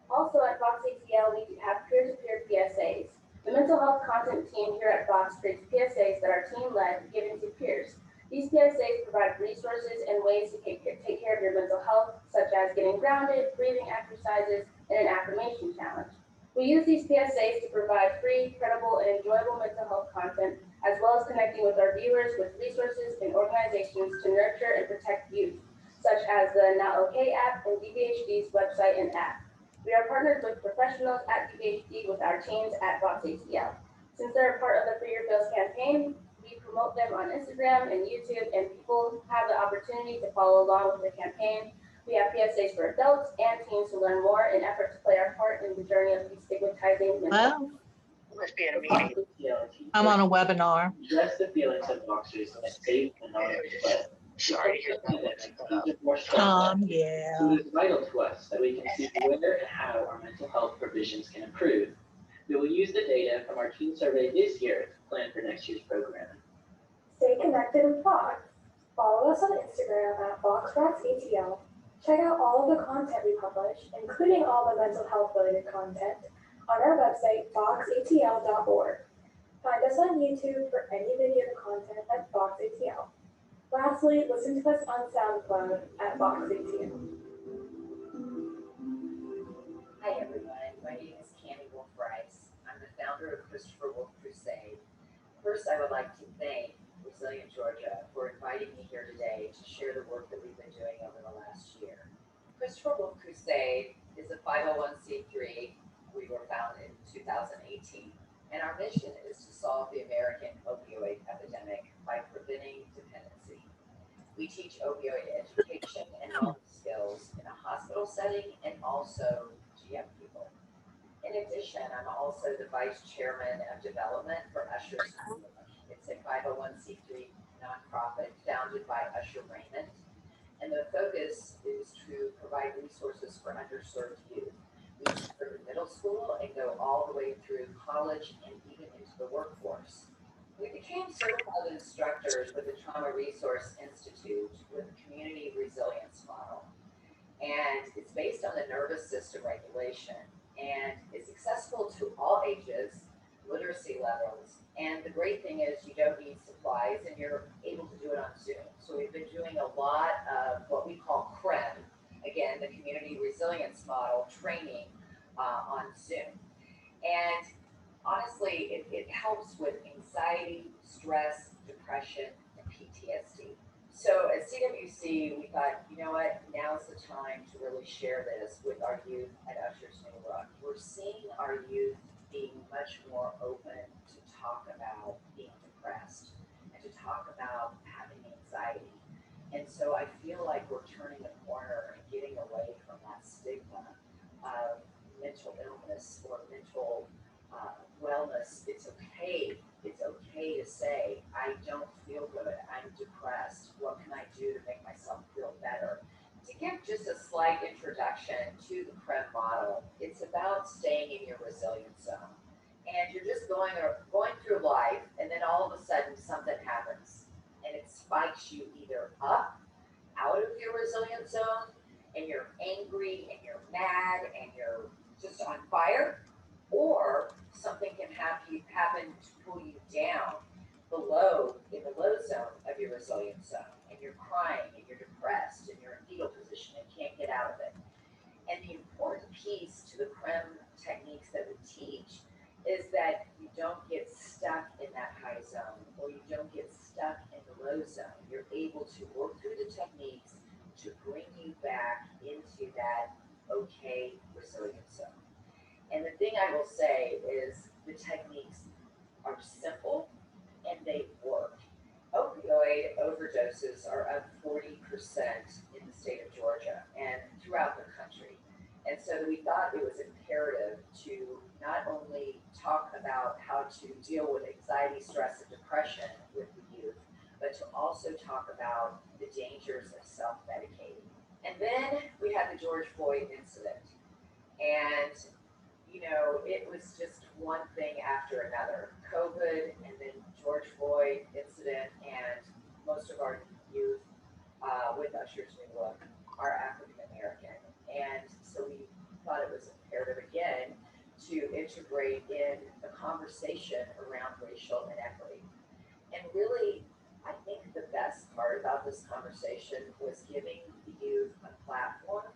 K: Also at Vox ATL, we have peer-to-peer PSAs. The mental health content team here at Vox creates PSAs that are team-led, given to peers. These PSAs provide resources and ways to take care of your mental health, such as getting grounded, breathing exercises, and an affirmation challenge. We use these PSAs to provide free, credible, and enjoyable mental health content, as well as connecting with our viewers with resources and organizations to nurture and protect youth, such as the Not OK app and DBHD's website and app. We are partnered with professionals at DBHD with our teams at Vox ATL. Since they're a part of the Free Your Feels campaign, we promote them on Instagram and YouTube, and people have the opportunity to follow along with the campaign. We have PSAs for adults and teens to learn more in effort to play our part in the journey of destigmatizing mental health.
O: Well,
N: Must be a meeting.
O: I'm on a webinar.
N: Address the feelings of boxers in a safe and anonymous way. Sorry to hear that.
O: Yeah.
N: So it is vital to us that we can see where and how our mental health provisions can improve. We will use the data from our teen survey this year to plan for next year's programming.
M: Stay connected with Vox. Follow us on Instagram at VoxRocksATL. Check out all of the content we publish, including all the mental health related content, on our website, voxatl.org. Find us on YouTube for any video content at VoxATL. Lastly, listen to us on SoundCloud at VoxATL.
P: Hi everyone, my name is Candy Wolf-Rice. I'm the founder of Christopher Wolf Crusade. First, I would like to thank Resilient Georgia for inviting me here today to share the work that we've been doing over the last year. Christopher Wolf Crusade is a 501c3. We were founded in 2018, and our mission is to solve the American opioid epidemic by preventing dependency. We teach opioid education and health skills in a hospital setting and also to young people. In addition, I'm also the vice chairman of development for Usher School. It's a 501c3 nonprofit founded by Usher Raymond, and the focus is to provide resources for underserved youth. We start in middle school and go all the way through college and even into the workforce. We became certified instructors with the Trauma Resource Institute with a community resilience model. And it's based on the nervous system regulation and it's accessible to all ages, literacy levels. And the great thing is you don't need supplies and you're able to do it on Zoom. So we've been doing a lot of what we call CREM, again, the community resilience model training on Zoom. And honestly, it helps with anxiety, stress, depression, and PTSD. So at CWC, we thought, you know what, now's the time to really share this with our youth at Usher's New Look. We're seeing our youth being much more open to talk about being depressed and to talk about having anxiety. And so I feel like we're turning a corner and getting away from that stigma of mental illness or mental wellness. It's okay to say, I don't feel good, I'm depressed, what can I do to make myself feel better? To give just a slight introduction to the Prem Model, it's about staying in your resilience zone. And you're just going through life, and then all of a sudden something happens, and it spikes you either up, out of your resilience zone, and you're angry, and you're mad, and you're just on fire, or something can happen to pull you down below, in the low zone of your resilience zone, and you're crying, and you're depressed, and you're in fetal position and can't get out of it. And the important piece to the CREM techniques that we teach is that you don't get stuck in that high zone, or you don't get stuck in the low zone. You're able to work through the techniques to bring you back into that okay resilience zone. And the thing I will say is the techniques are simple and they work. Opioid overdoses are up 40% in the state of Georgia and throughout the country. And so we thought it was imperative to not only talk about how to deal with anxiety, stress, and depression with the youth, but to also talk about the dangers of self-medicating. And then we had the George Floyd incident. And you know, it was just one thing after another. COVID and then George Floyd incident, and most of our youth with Usher's New Look are African American. And so we thought it was imperative again to integrate in the conversation around racial inequity. And really, I think the best part about this conversation was giving the youth a platform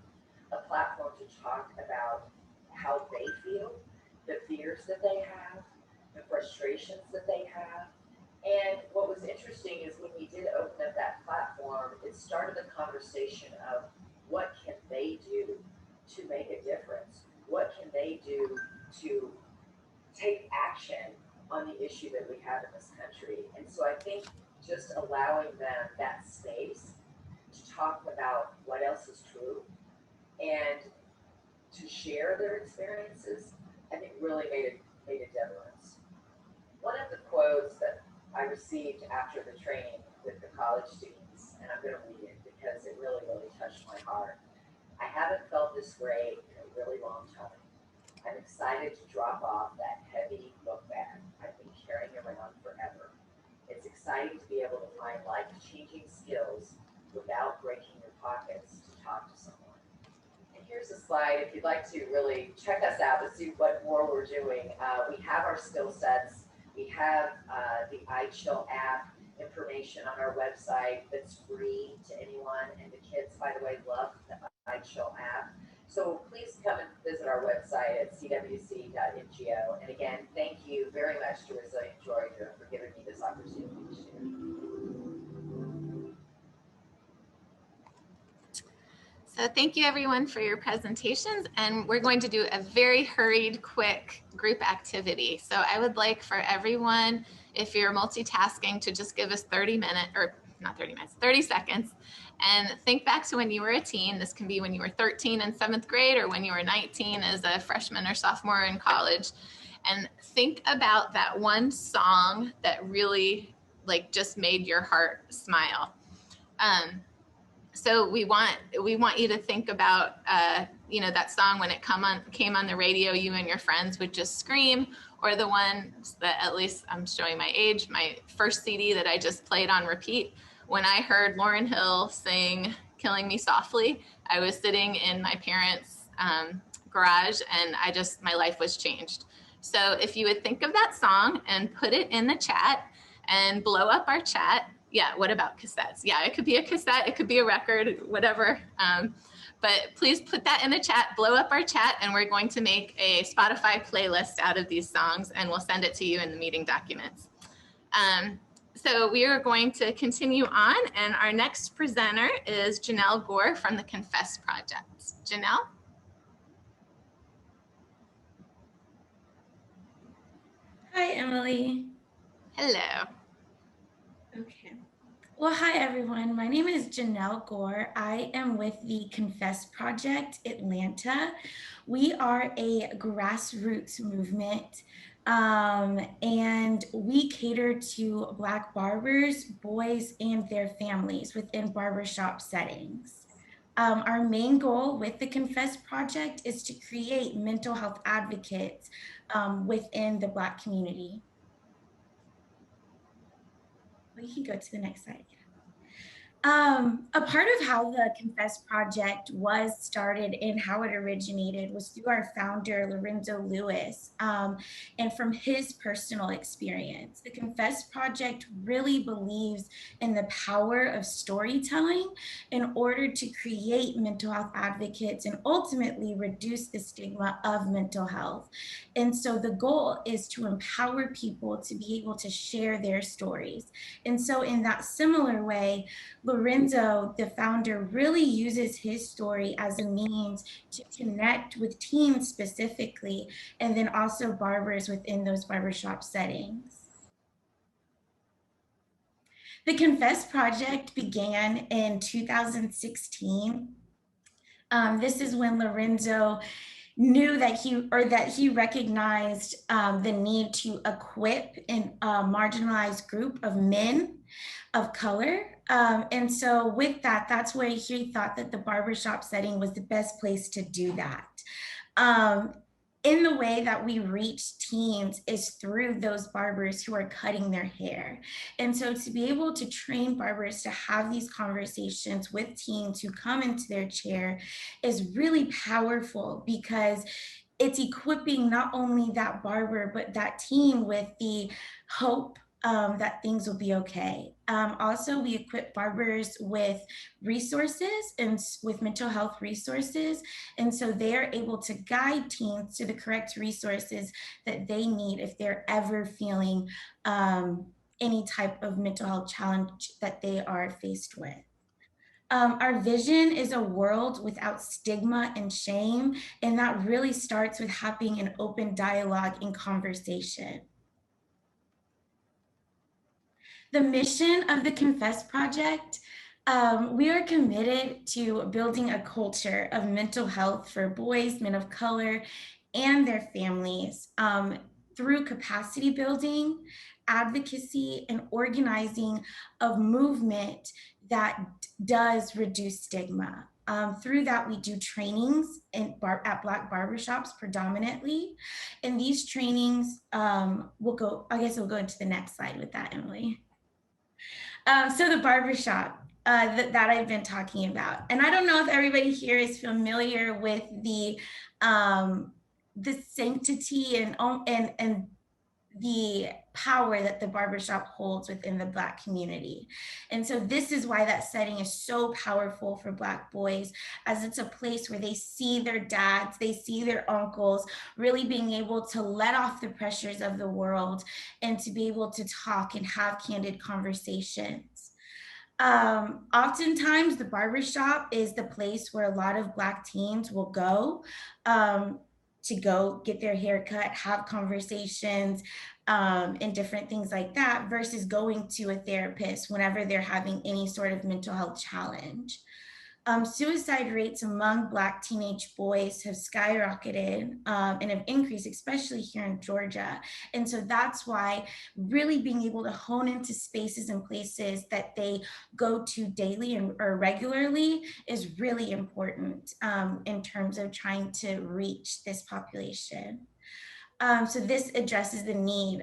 P: to talk about how they feel, the fears that they have, the frustrations that they have. And what was interesting is when we did open up that platform, it started a conversation of what can they do to make a difference? What can they do to take action on the issue that we have in this country. And so I think just allowing them that space to talk about what else is true and to share their experiences, I think really made a difference. One of the quotes that I received after the training with the college students, and I'm going to read it because it really, really touched my heart. I haven't felt this great in a really long time. I'm excited to drop off that heavy book bag I've been carrying around forever. It's exciting to be able to find life-changing skills without breaking your pockets to talk to someone. And here's a slide if you'd like to really check us out to see what more we're doing. We have our skill sets. We have the iChill app information on our website that's free to anyone. And the kids, by the way, love the iChill app. So please come and visit our website at cwc.ngo. And again, thank you very much to Resilient Georgia for giving me this opportunity to share.
A: So thank you everyone for your presentations, and we're going to do a very hurried, quick group activity. So I would like for everyone, if you're multitasking, to just give us 30 seconds, and think back to when you were a teen. This can be when you were 13 in 7th grade or when you were 19 as a freshman or sophomore in college. And think about that one song that really just made your heart smile. So we want you to think about, that song when it came on the radio, you and your friends would just scream, or the ones that, at least I'm showing my age, my first CD that I just played on repeat. When I heard Lauryn Hill sing Killing Me Softly, I was sitting in my parents' garage and my life was changed. So if you would think of that song and put it in the chat and blow up our chat. Yeah, what about cassettes? Yeah, it could be a cassette, it could be a record, whatever. But please put that in the chat, blow up our chat, and we're going to make a Spotify playlist out of these songs, and we'll send it to you in the meeting documents. So we are going to continue on, and our next presenter is Janelle Gore from the Confess Project. Janelle?
Q: Hi, Emily.
A: Hello.
Q: Okay. Well, hi, everyone. My name is Janelle Gore. I am with the Confess Project Atlanta. We are a grassroots movement, and we cater to Black barbers, boys, and their families within barbershop settings. Our main goal with the Confess Project is to create mental health advocates within the Black community. Well, you can go to the next slide. A part of how the Confess Project was started and how it originated was through our founder, Lorenzo Lewis, and from his personal experience. The Confess Project really believes in the power of storytelling in order to create mental health advocates and ultimately reduce the stigma of mental health. And so the goal is to empower people to be able to share their stories. And so in that similar way, Lorenzo, the founder, really uses his story as a means to connect with teens specifically, and then also barbers within those barbershop settings. The Confess Project began in 2016. This is when Lorenzo knew that he recognized the need to equip a marginalized group of men of color. And so with that, that's where he thought that the barbershop setting was the best place to do that. In the way that we reach teens is through those barbers who are cutting their hair. And so to be able to train barbers to have these conversations with teens who come into their chair is really powerful, because it's equipping not only that barber, but that teen with the hope that things will be okay. Also, we equip barbers with resources and with mental health resources. And so they are able to guide teens to the correct resources that they need if they're ever feeling any type of mental health challenge that they are faced with. Our vision is a world without stigma and shame, and that really starts with having an open dialogue and conversation. The mission of the Confess Project, we are committed to building a culture of mental health for boys, men of color, and their families through capacity building, advocacy, and organizing of movement that does reduce stigma. Through that, we do trainings at Black barbershops predominantly. And these trainings we'll go into the next slide with that, Emily. So the barbershop that I've been talking about. And I don't know if everybody here is familiar with the sanctity and the power that the barbershop holds within the Black community. And so this is why that setting is so powerful for Black boys, as it's a place where they see their dads, they see their uncles, really being able to let off the pressures of the world and to be able to talk and have candid conversations. Oftentimes the barbershop is the place where a lot of Black teens will go to go get their hair cut, have conversations, and different things like that, versus going to a therapist whenever they're having any sort of mental health challenge. Suicide rates among Black teenage boys have skyrocketed and have increased, especially here in Georgia. And so that's why really being able to hone into spaces and places that they go to daily or regularly is really important in terms of trying to reach this population. So this addresses the need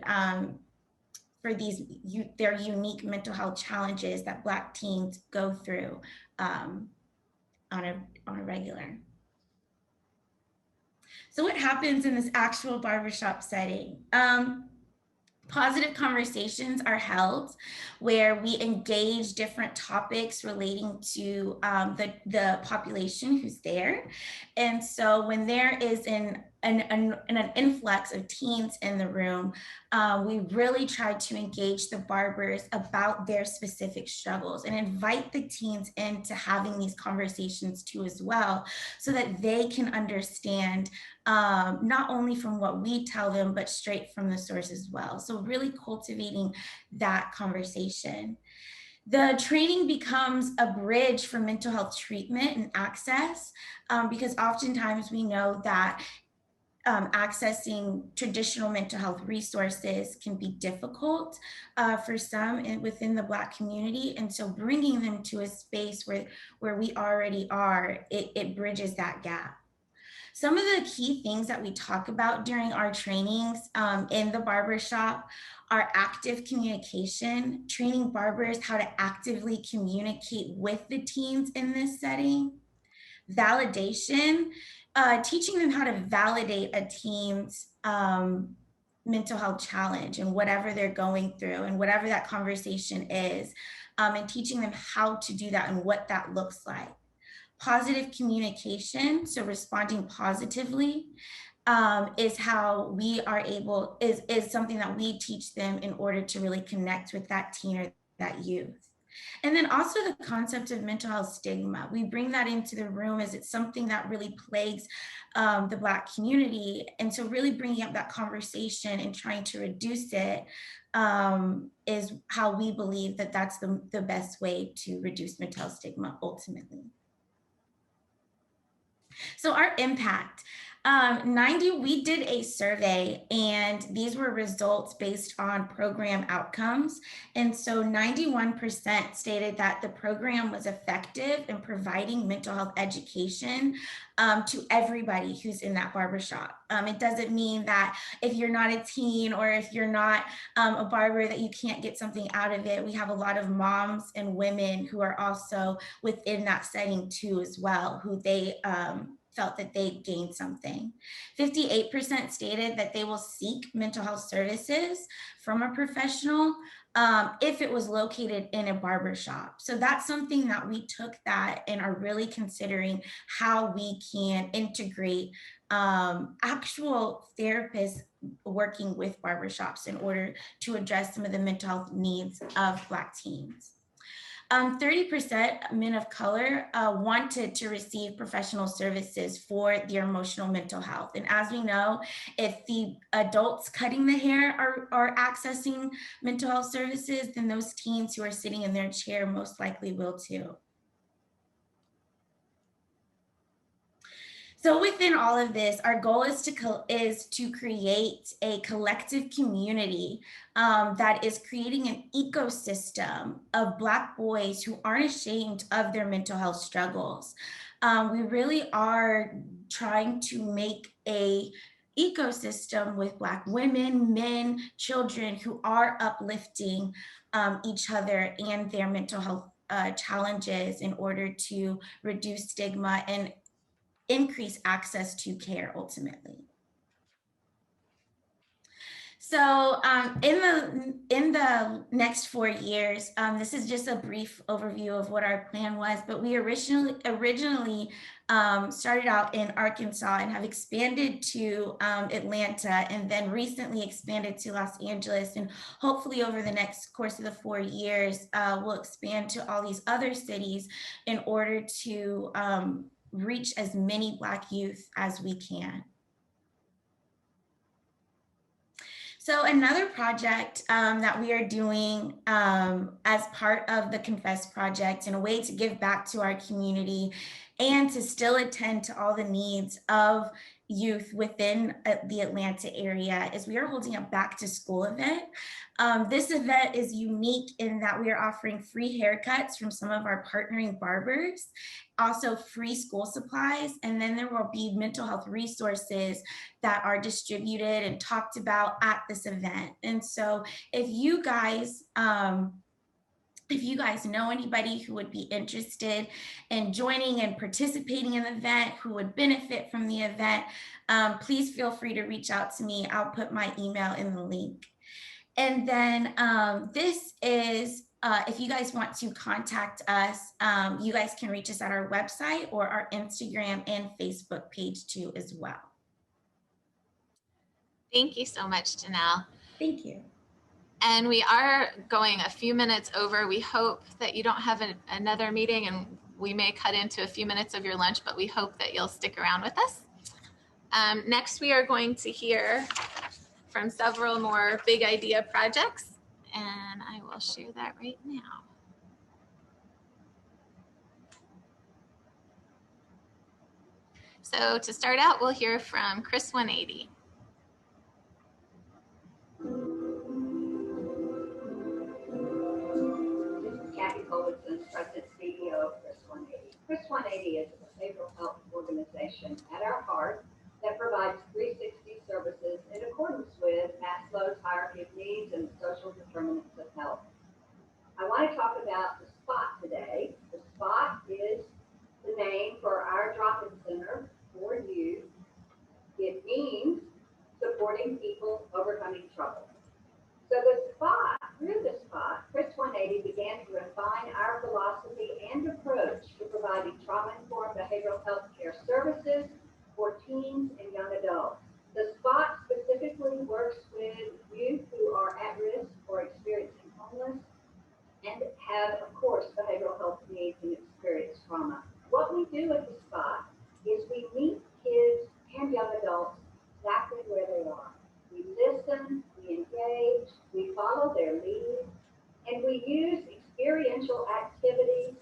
Q: for their unique mental health challenges that Black teens go through on a regular. So what happens in this actual barbershop setting? Positive conversations are held where we engage different topics relating to the population who's there. And so when there is an influx of teens in the room, we really try to engage the barbers about their specific struggles and invite the teens into having these conversations too as well, so that they can understand not only from what we tell them, but straight from the source as well. So really cultivating that conversation. The training becomes a bridge for mental health treatment and access, because oftentimes we know that accessing traditional mental health resources can be difficult for some within the Black community. And so bringing them to a space where we already are, it bridges that gap. Some of the key things that we talk about during our trainings in the barbershop are active communication, training barbers how to actively communicate with the teens in this setting, validation, teaching them how to validate a teen's mental health challenge and whatever they're going through and whatever that conversation is, and teaching them how to do that and what that looks like. Positive communication, so responding positively, is how we are able, is something that we teach them in order to really connect with that teen or that youth. And then also the concept of mental health stigma. We bring that into the room as it's something that really plagues the Black community. And so really bringing up that conversation and trying to reduce it is how we believe that that's the best way to reduce mental health stigma ultimately. So our impact, we did a survey and these were results based on program outcomes. And so 91% stated that the program was effective in providing mental health education to everybody who's in that barbershop. It doesn't mean that if you're not a teen or if you're not a barber that you can't get something out of it. We have a lot of moms and women who are also within that setting too as well, who they felt that they gained something. 58% stated that they will seek mental health services from a professional if it was located in a barbershop. So that's something that we took that and are really considering how we can integrate actual therapists working with barbershops in order to address some of the mental health needs of Black teens. 30% men of color wanted to receive professional services for their emotional mental health. And as we know, if the adults cutting the hair are accessing mental health services, then those teens who are sitting in their chair most likely will too. So within all of this, our goal is to create a collective community that is creating an ecosystem of Black boys who aren't ashamed of their mental health struggles. We really are trying to make a ecosystem with Black women, men, children who are uplifting each other and their mental health challenges in order to reduce stigma and increase access to care ultimately. So in the next 4 years, this is just a brief overview of what our plan was, but we originally started out in Arkansas and have expanded to Atlanta, and then recently expanded to Los Angeles. And hopefully over the next course of the 4 years, we'll expand to all these other cities in order to reach as many Black youth as we can. So another project that we are doing as part of the Confess Project, in a way to give back to our community and to still attend to all the needs of youth within the Atlanta area, is we are holding a back to school event. This event is unique in that we are offering free haircuts from some of our partnering barbers, also free school supplies, and then there will be mental health resources that are distributed and talked about at this event. And so if you guys know anybody who would be interested in joining and participating in the event, who would benefit from the event, please feel free to reach out to me. I'll put my email in the link. And then this is, if you guys want to contact us, you guys can reach us at our website or our Instagram and Facebook page too as well.
A: Thank you so much, Janelle.
Q: Thank you.
A: And we are going a few minutes over. We hope that you don't have another meeting, and we may cut into a few minutes of your lunch, but we hope that you'll stick around with us. Next, we are going to hear from several more big idea projects, and I will share that right now. So to start out, we'll hear from Chris 180.
R: President CEO of Chris 180. Chris 180 is a behavioral health organization at our heart that provides 360 services in accordance with Maslow's hierarchy of needs and the social determinants of health. I want to talk about the SPOT today. The SPOT is the name for our drop-in center for youth. It means supporting people overcoming trouble. So the SPOT, through the SPOT, Chris 180 began to refine our philosophy and approach to providing trauma-informed behavioral health care services for teens and young adults. The SPOT specifically works with youth who are at risk or experiencing homeless and have, of course, behavioral health needs and experience trauma. What we do at the SPOT is we meet kids and young adults exactly where they are. We listen, we engage, we follow their lead, and we use experiential activities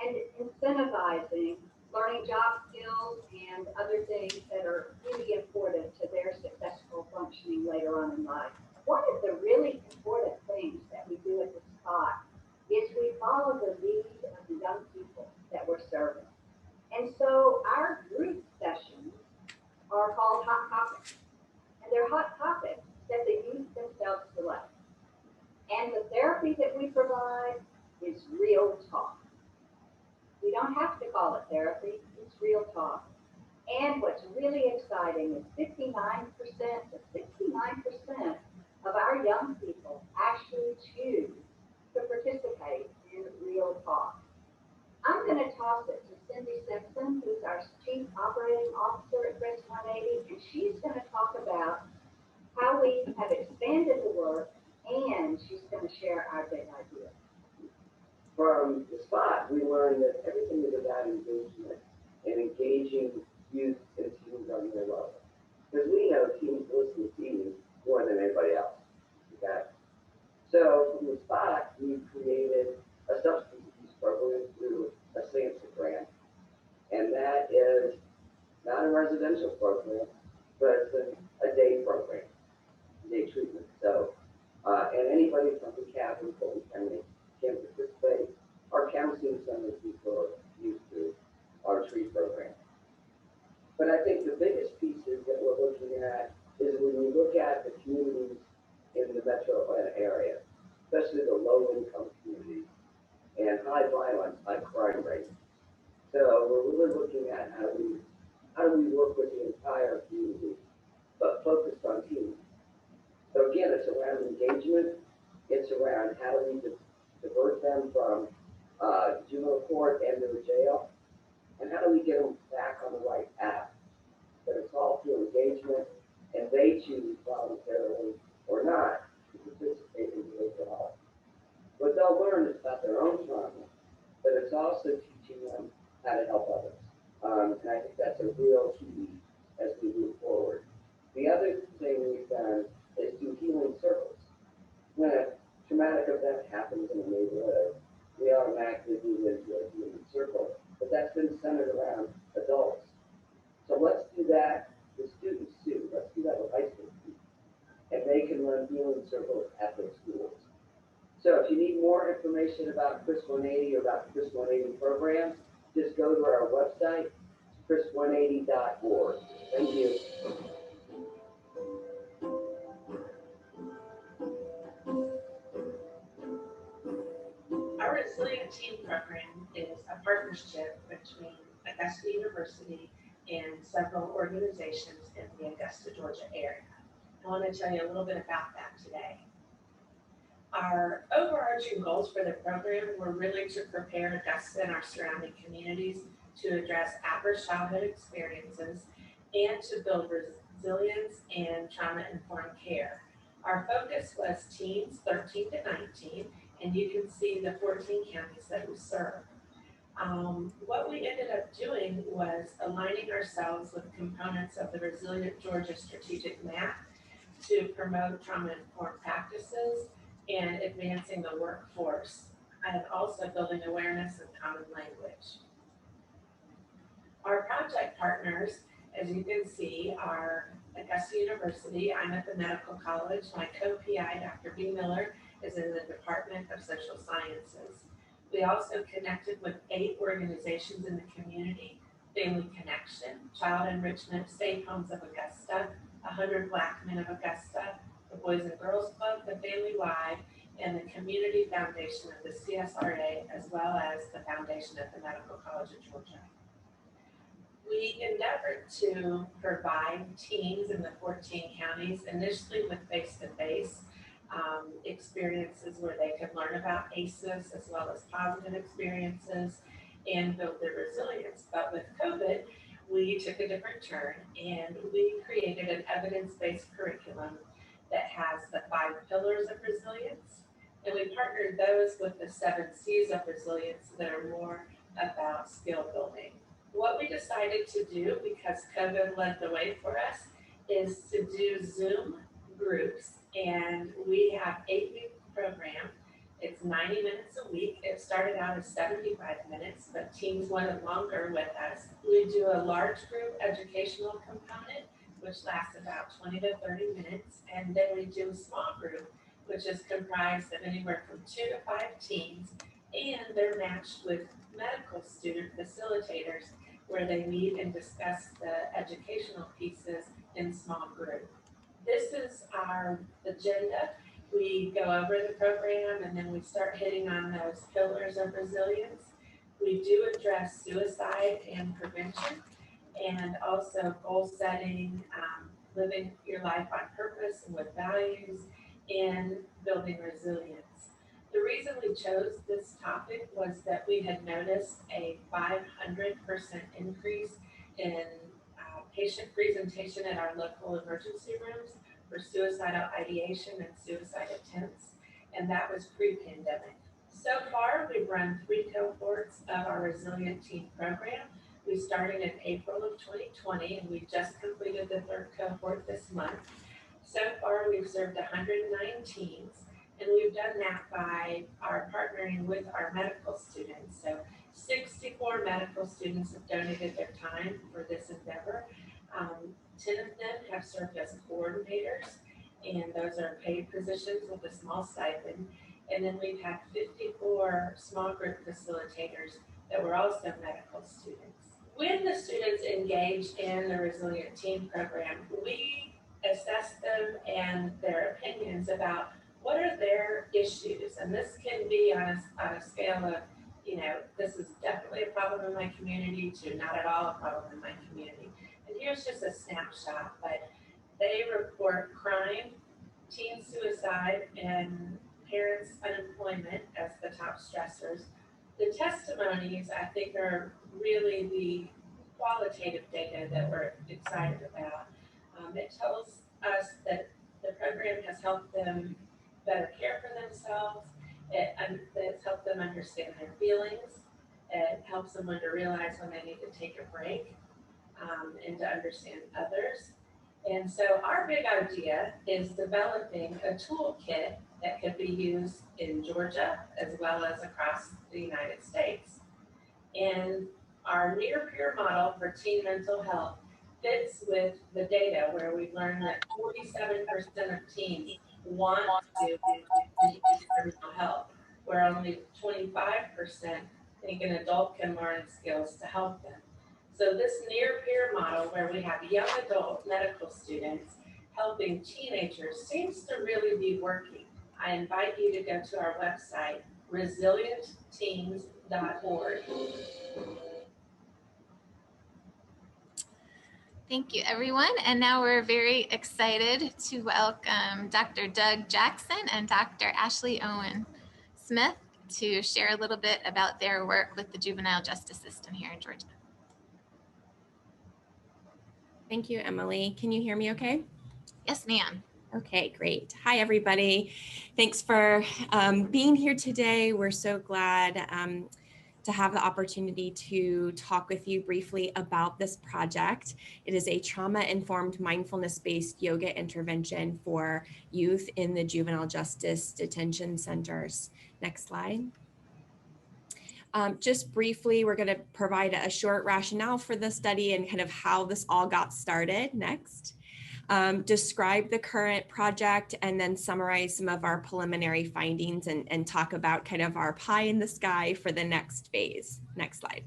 R: and incentivizing learning job skills and other things that are really important to their successful functioning later on in life. One of the really important things that we do at the SPOT is we follow the lead of the young people that we're serving. And so our group sessions are called Hot Topics. And they're hot topics that the youth themselves select. And the therapy that we provide is real talk. We don't have to call it therapy, it's real talk. And what's really exciting is 59% to 69% of our young people actually choose to participate in real talk. I'm going to toss it to Cindy Simpson, who's our Chief Operating Officer at Chris 180, and she's going to talk about how we have expanded the work, and she's going to share our big idea.
S: from the spot, we learned that everything is about engagement and engaging youth and teens on their level. Because we know teens listen to teens more than anybody else. Okay? So from the spot, we created a substance abuse program through a Simpson grant. And that is not a residential program, but it's a day program, day treatment. So, and anybody from the cabin, Fulton County, can participate. Our counseling centers people are used to our treat program. But I think the biggest pieces that we're looking at is when we look at the communities in the metro Atlanta area, especially the low-income communities and high violence, high crime rates. So we're really looking at how do we work with the entire community, but focused on teens. So again, it's around engagement. It's around how do we divert them from juvenile court and to the jail, and how do we get them back on the right path? But it's all through engagement, and they choose voluntarily or not to participate in behavioral health. What they'll learn is about their own trauma, but it's also teaching them how to help others. And I think that's a real key as we move forward. The other thing we've done is do healing circles. When a traumatic event happens in a neighborhood, we automatically move into a healing circle, but that's been centered around adults. So let's do that with students too. Let's do that with high school students. And they can run healing circles at their schools. So if you need more information about Chris 180 or about the Chris 180 program, just go to our website, chris180.org. Thank you.
T: Our Resilient Teen Program is a partnership between Augusta University and several organizations in the Augusta, Georgia area. I want to tell you a little bit about that today. Our overarching goals for the program were really to prepare Augusta and our surrounding communities to address adverse childhood experiences and to build resilience and trauma-informed care. Our focus was teens 13 to 19, and you can see the 14 counties that we serve. What we ended up doing was aligning ourselves with components of the Resilient Georgia Strategic Map to promote trauma-informed practices and advancing the workforce, and also building awareness of common language. Our project partners, as you can see, are Augusta University. I'm at the Medical College. My co-PI, Dr. B. Miller, is in the Department of Social Sciences. We also connected with 8 organizations in the community: Family Connection, Child Enrichment, Safe Homes of Augusta, 100 Black Men of Augusta, the Boys and Girls Club, the Family Wide, and the Community Foundation of the CSRA, as well as the Foundation of the Medical College of Georgia. We endeavored to provide teens in the 14 counties, initially with face-to-face experiences where they could learn about ACEs as well as positive experiences and build their resilience. But with COVID, we took a different turn and we created an evidence-based curriculum that has the 5 pillars of resilience. And we partnered those with the 7 C's of resilience that are more about skill building. What we decided to do, because COVID led the way for us, is to do Zoom groups. And we have 8-week program. It's 90 minutes a week. It started out as 75 minutes, but teams wanted longer with us. We do a large group educational component, which lasts about 20 to 30 minutes. And then we do a small group, which is comprised of anywhere from 2 to 5 teams. And they're matched with medical student facilitators where they meet and discuss the educational pieces in small group. This is our agenda. We go over the program and then we start hitting on those pillars of resilience. We do address suicide and prevention, and also goal setting, living your life on purpose and with values, and building resilience. The reason we chose this topic was that we had noticed a 500% increase in patient presentation at our local emergency rooms for suicidal ideation and suicide attempts, and that was pre-pandemic. So far, we've run 3 cohorts of our Resilient Teen program. We started in April of 2020, and we just completed the 3rd cohort this month. So far, we've served 109 teens, and we've done that by our partnering with our medical students. So 64 medical students have donated their time for this endeavor. 10 of them have served as coordinators, and those are paid positions with a small stipend. And then we've had 54 small group facilitators that were also medical students. When the students engage in the Resilient Teen program, we assess them and their opinions about what are their issues. And this can be on a scale of, this is definitely a problem in my community to not at all a problem in my community. And here's just a snapshot, but they report crime, teen suicide, and parents' unemployment as the top stressors. The testimonies, I think, are really the qualitative data that we're excited about. It tells us that the program has helped them better care for themselves. It's helped them understand their feelings. It helps them to realize when they need to take a break and to understand others. And so our big idea is developing a toolkit that could be used in Georgia as well as across the United States. And our near-peer model for teen mental health fits with the data where we've learned that 47% of teens want to improve their mental health, where only 25% think an adult can learn skills to help them. So this near-peer model where we have young adult medical students helping teenagers seems to really be working. I invite you to go to our website, resilientteens.org.
A: Thank you, everyone. And now we're very excited to welcome Dr. Doug Jackson and Dr. Ashley Owen Smith to share a little bit about their work with the juvenile justice system here in Georgia.
U: Thank you, Emily. Can you hear me okay?
A: Yes, ma'am.
U: Okay, great. Hi, everybody. Thanks for being here today. We're so glad to have the opportunity to talk with you briefly about this project. It is a trauma-informed, mindfulness-based yoga intervention for youth in the juvenile justice detention centers. Next slide. Just briefly, we're going to provide a short rationale for the study and kind of how this all got started. Next. Describe the current project and then summarize some of our preliminary findings and talk about kind of our pie in the sky for the next phase. Next slide.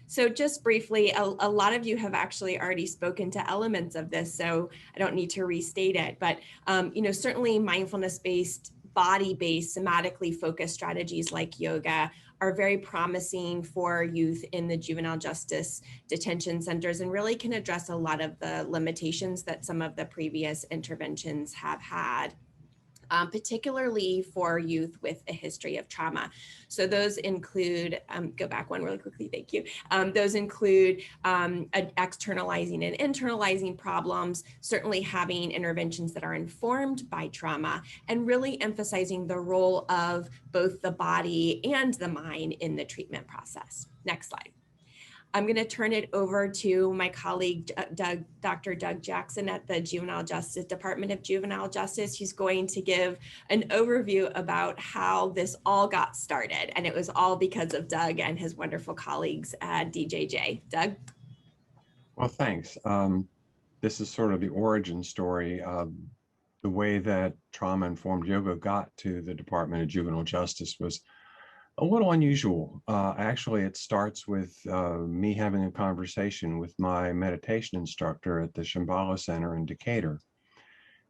U: So just briefly, a lot of you have actually already spoken to elements of this, so I don't need to restate it, but certainly mindfulness-based, body-based, somatically focused strategies like yoga are very promising for youth in the juvenile justice detention centers and really can address a lot of the limitations that some of the previous interventions have had. Particularly for youth with a history of trauma. So those include, go back one really quickly, thank you. Those include externalizing and internalizing problems, certainly having interventions that are informed by trauma, and really emphasizing the role of both the body and the mind in the treatment process. Next slide. I'm going to turn it over to my colleague, Dr. Doug Jackson at the Department of Juvenile Justice. He's going to give an overview about how this all got started. And it was all because of Doug and his wonderful colleagues at DJJ. Doug?
V: Well, thanks. This is sort of the origin story. The way that trauma-informed yoga got to the Department of Juvenile Justice was a little unusual. Actually, it starts with me having a conversation with my meditation instructor at the Shambhala Center in Decatur.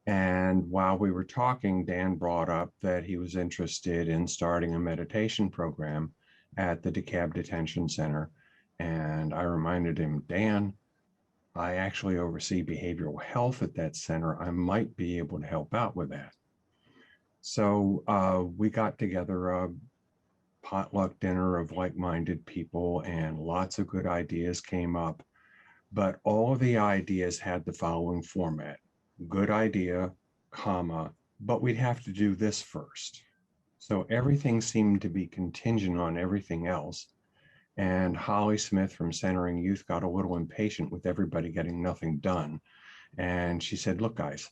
V: And while we were talking, Dan brought up that he was interested in starting a meditation program at the DeKalb Detention Center. And I reminded him, Dan, I actually oversee behavioral health at that center. I might be able to help out with that. So we got together a potluck dinner of like-minded people and lots of good ideas came up, but all of the ideas had the following format: good idea, comma, but we'd have to do this first. So everything seemed to be contingent on everything else. And Holly Smith from Centering Youth got a little impatient with everybody getting nothing done. And she said, look, guys,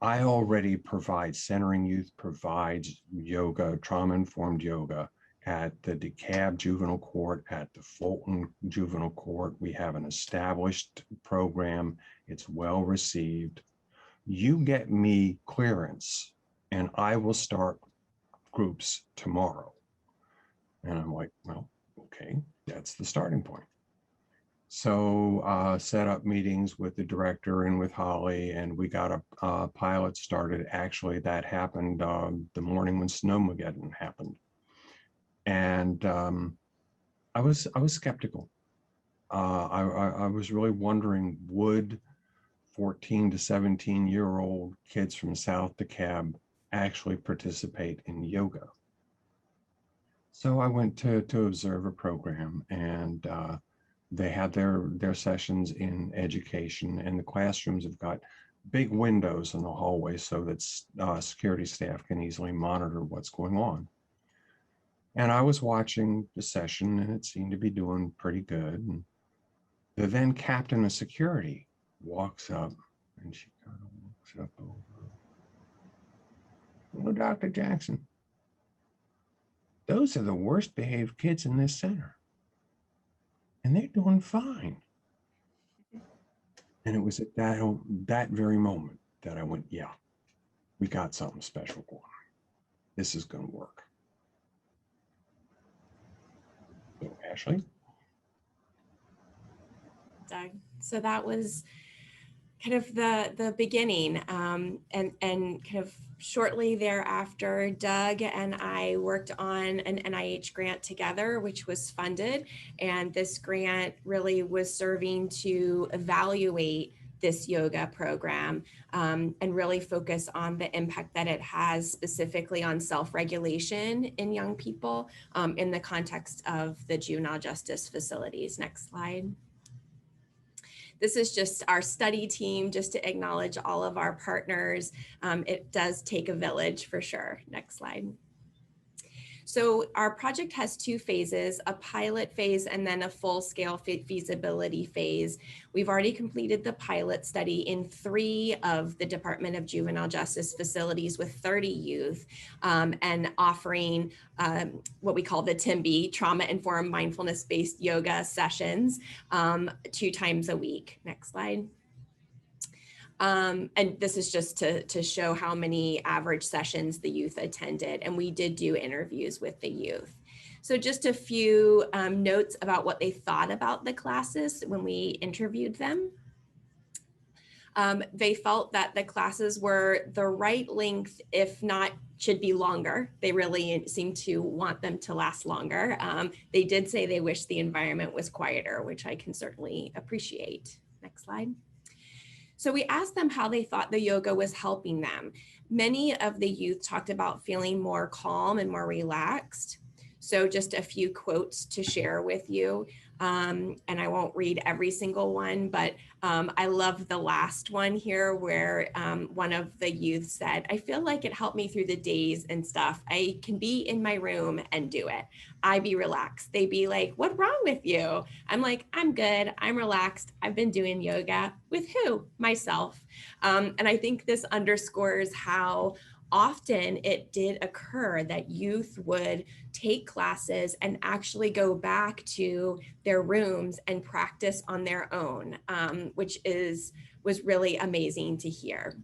V: I already provide, Centering Youth provides yoga, trauma-informed yoga at the DeKalb Juvenile Court, at the Fulton Juvenile Court. We have an established program. It's well received. You get me clearance and I will start groups tomorrow. And I'm like, well, okay, that's the starting point. So set up meetings with the director and with Holly, and we got a pilot started. Actually, that happened the morning when Snowmageddon happened. And I was skeptical. I was really wondering, would 14 to 17-year-old kids from South DeKalb actually participate in yoga? So I went to observe a program, and they had their sessions in education, and the classrooms have got big windows in the hallway so that security staff can easily monitor what's going on. And I was watching the session, and it seemed to be doing pretty good. And the then captain of security walks up, and she kind of walks up over. Well, Dr. Jackson, those are the worst behaved kids in this center. And they're doing fine. And it was at that very moment that I went, yeah, we got something special going on. This is going to work. So, Ashley?
U: Doug. So that was kind of the beginning, and kind of shortly thereafter, Doug and I worked on an NIH grant together, which was funded, and this grant really was serving to evaluate this yoga program and really focus on the impact that it has specifically on self-regulation in young people in the context of the juvenile justice facilities. Next slide. This is just our study team, just to acknowledge all of our partners. It does take a village for sure. Next slide. So our project has two phases, a pilot phase and then a full-scale feasibility phase. We've already completed the pilot study in 3 of the Department of Juvenile Justice facilities with 30 youth and offering what we call the TIMBY, trauma-informed mindfulness-based yoga sessions 2 times a week. Next slide. And this is just to show how many average sessions the youth attended. And we did do interviews with the youth. So just a few notes about what they thought about the classes when we interviewed them. They felt that the classes were the right length, if not should be longer. They really seem to want them to last longer. They did say they wish the environment was quieter, which I can certainly appreciate. Next slide. So we asked them how they thought the yoga was helping them. Many of the youth talked about feeling more calm and more relaxed. So just a few quotes to share with you. And I won't read every single one, but I love the last one here where one of the youth said, I feel like it helped me through the days and stuff. I can be in my room and do it. I be relaxed. They be like, what's wrong with you? I'm like, I'm good. I'm relaxed. I've been doing yoga. With who? Myself. And I think this underscores how often it did occur that youth would take classes and actually go back to their rooms and practice on their own, which was really amazing to hear.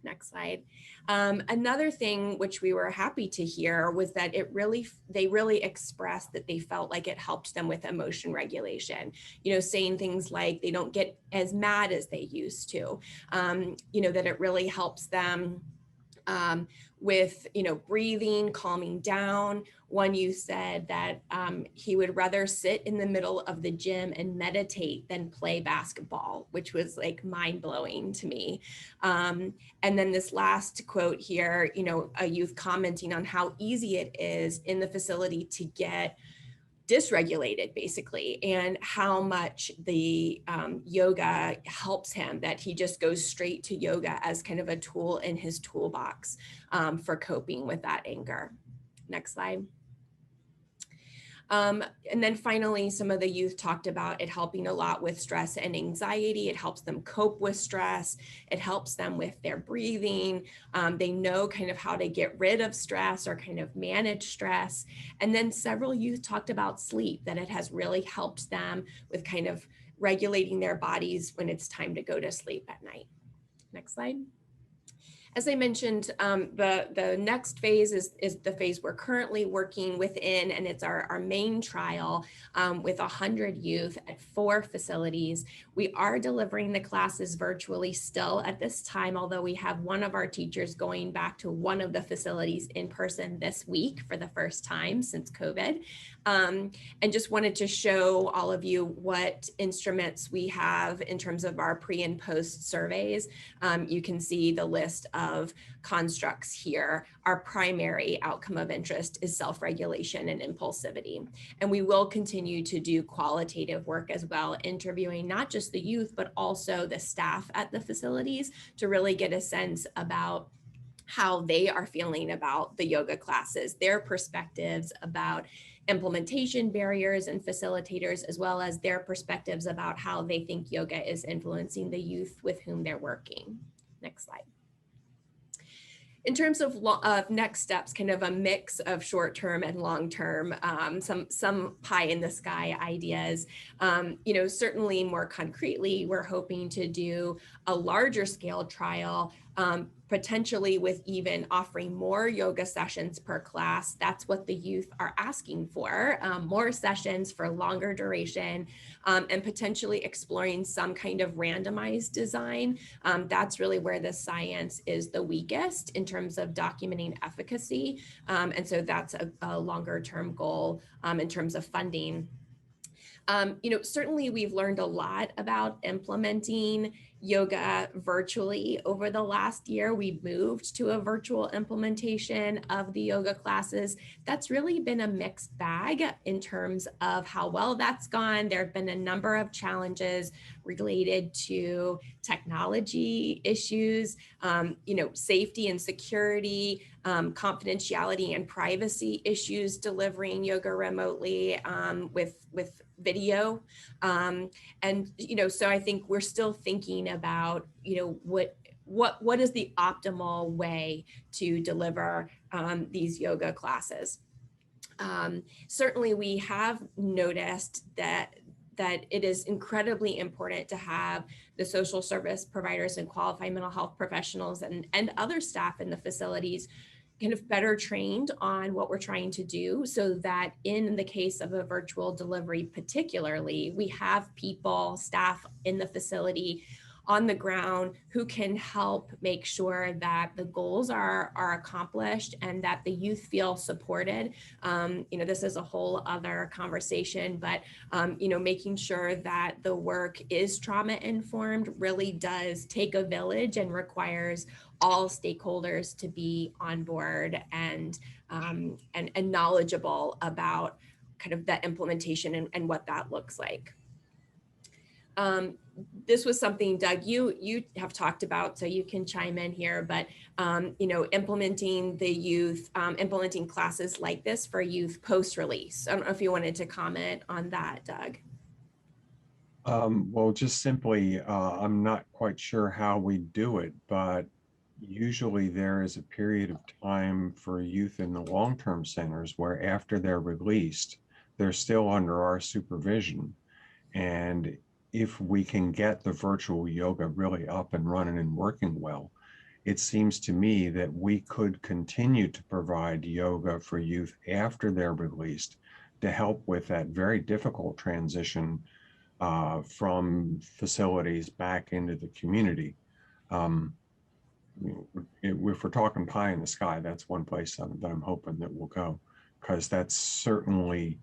U: Next slide. Another thing which we were happy to hear was that they really expressed that they felt like it helped them with emotion regulation, saying things like they don't get as mad as they used to, that it really helps them with, breathing, calming down. One youth said that he would rather sit in the middle of the gym and meditate than play basketball, which was like mind-blowing to me. And then this last quote here, a youth commenting on how easy it is in the facility to get dysregulated basically, and how much the yoga helps him, that he just goes straight to yoga as kind of a tool in his toolbox for coping with that anger. Next slide. And then finally, some of the youth talked about it helping a lot with stress and anxiety. It helps them cope with stress. It helps them with their breathing. They know kind of how to get rid of stress or kind of manage stress. And then several youth talked about sleep, that it has really helped them with kind of regulating their bodies when it's time to go to sleep at night. Next slide. As I mentioned, the next phase is the phase we're currently working within, and it's our main trial with 100 youth at 4 facilities. We are delivering the classes virtually still at this time, although we have one of our teachers going back to one of the facilities in person this week for the first time since COVID. And just wanted to show all of you what instruments we have in terms of our pre and post surveys. You can see the list of constructs here. Our primary outcome of interest is self-regulation and impulsivity. And we will continue to do qualitative work as well, interviewing not just the youth, but also the staff at the facilities to really get a sense about how they are feeling about the yoga classes, their perspectives about implementation barriers and facilitators, as well as their perspectives about how they think yoga is influencing the youth with whom they're working. Next slide. In terms of next steps, kind of a mix of short-term and long-term, some pie in the sky ideas. Certainly more concretely, we're hoping to do a larger scale trial, potentially with even offering more yoga sessions per class. That's what the youth are asking for, more sessions for longer duration, and potentially exploring some kind of randomized design. That's really where the science is the weakest in terms of documenting efficacy. And so that's a longer term goal in terms of funding. Certainly we've learned a lot about implementing yoga virtually over the last year. We've moved to a virtual implementation of the yoga classes. That's really been a mixed bag in terms of how well that's gone. There have been a number of challenges related to technology issues, safety and security, confidentiality and privacy issues delivering yoga remotely with video. So I think we're still thinking about, what is the optimal way to deliver these yoga classes. Certainly we have noticed that it is incredibly important to have the social service providers and qualified mental health professionals and other staff in the facilities kind of better trained on what we're trying to do, so that in the case of a virtual delivery particularly, we have staff in the facility on the ground who can help make sure that the goals are accomplished and that the youth feel supported. This is a whole other conversation, but making sure that the work is trauma informed really does take a village and requires all stakeholders to be on board and knowledgeable about kind of that implementation and what that looks like. This was something, Doug, you have talked about, so you can chime in here, but implementing implementing classes like this for youth post-release. I don't know if you wanted to comment on that, Doug.
V: Well, just simply, I'm not quite sure how we do it, but usually there is a period of time for youth in the long-term centers where after they're released, they're still under our supervision. And if we can get the virtual yoga really up and running and working well, it seems to me that we could continue to provide yoga for youth after they're released to help with that very difficult transition from facilities back into the community. If we're talking pie in the sky, that's one place that I'm hoping that we'll go, because that's certainly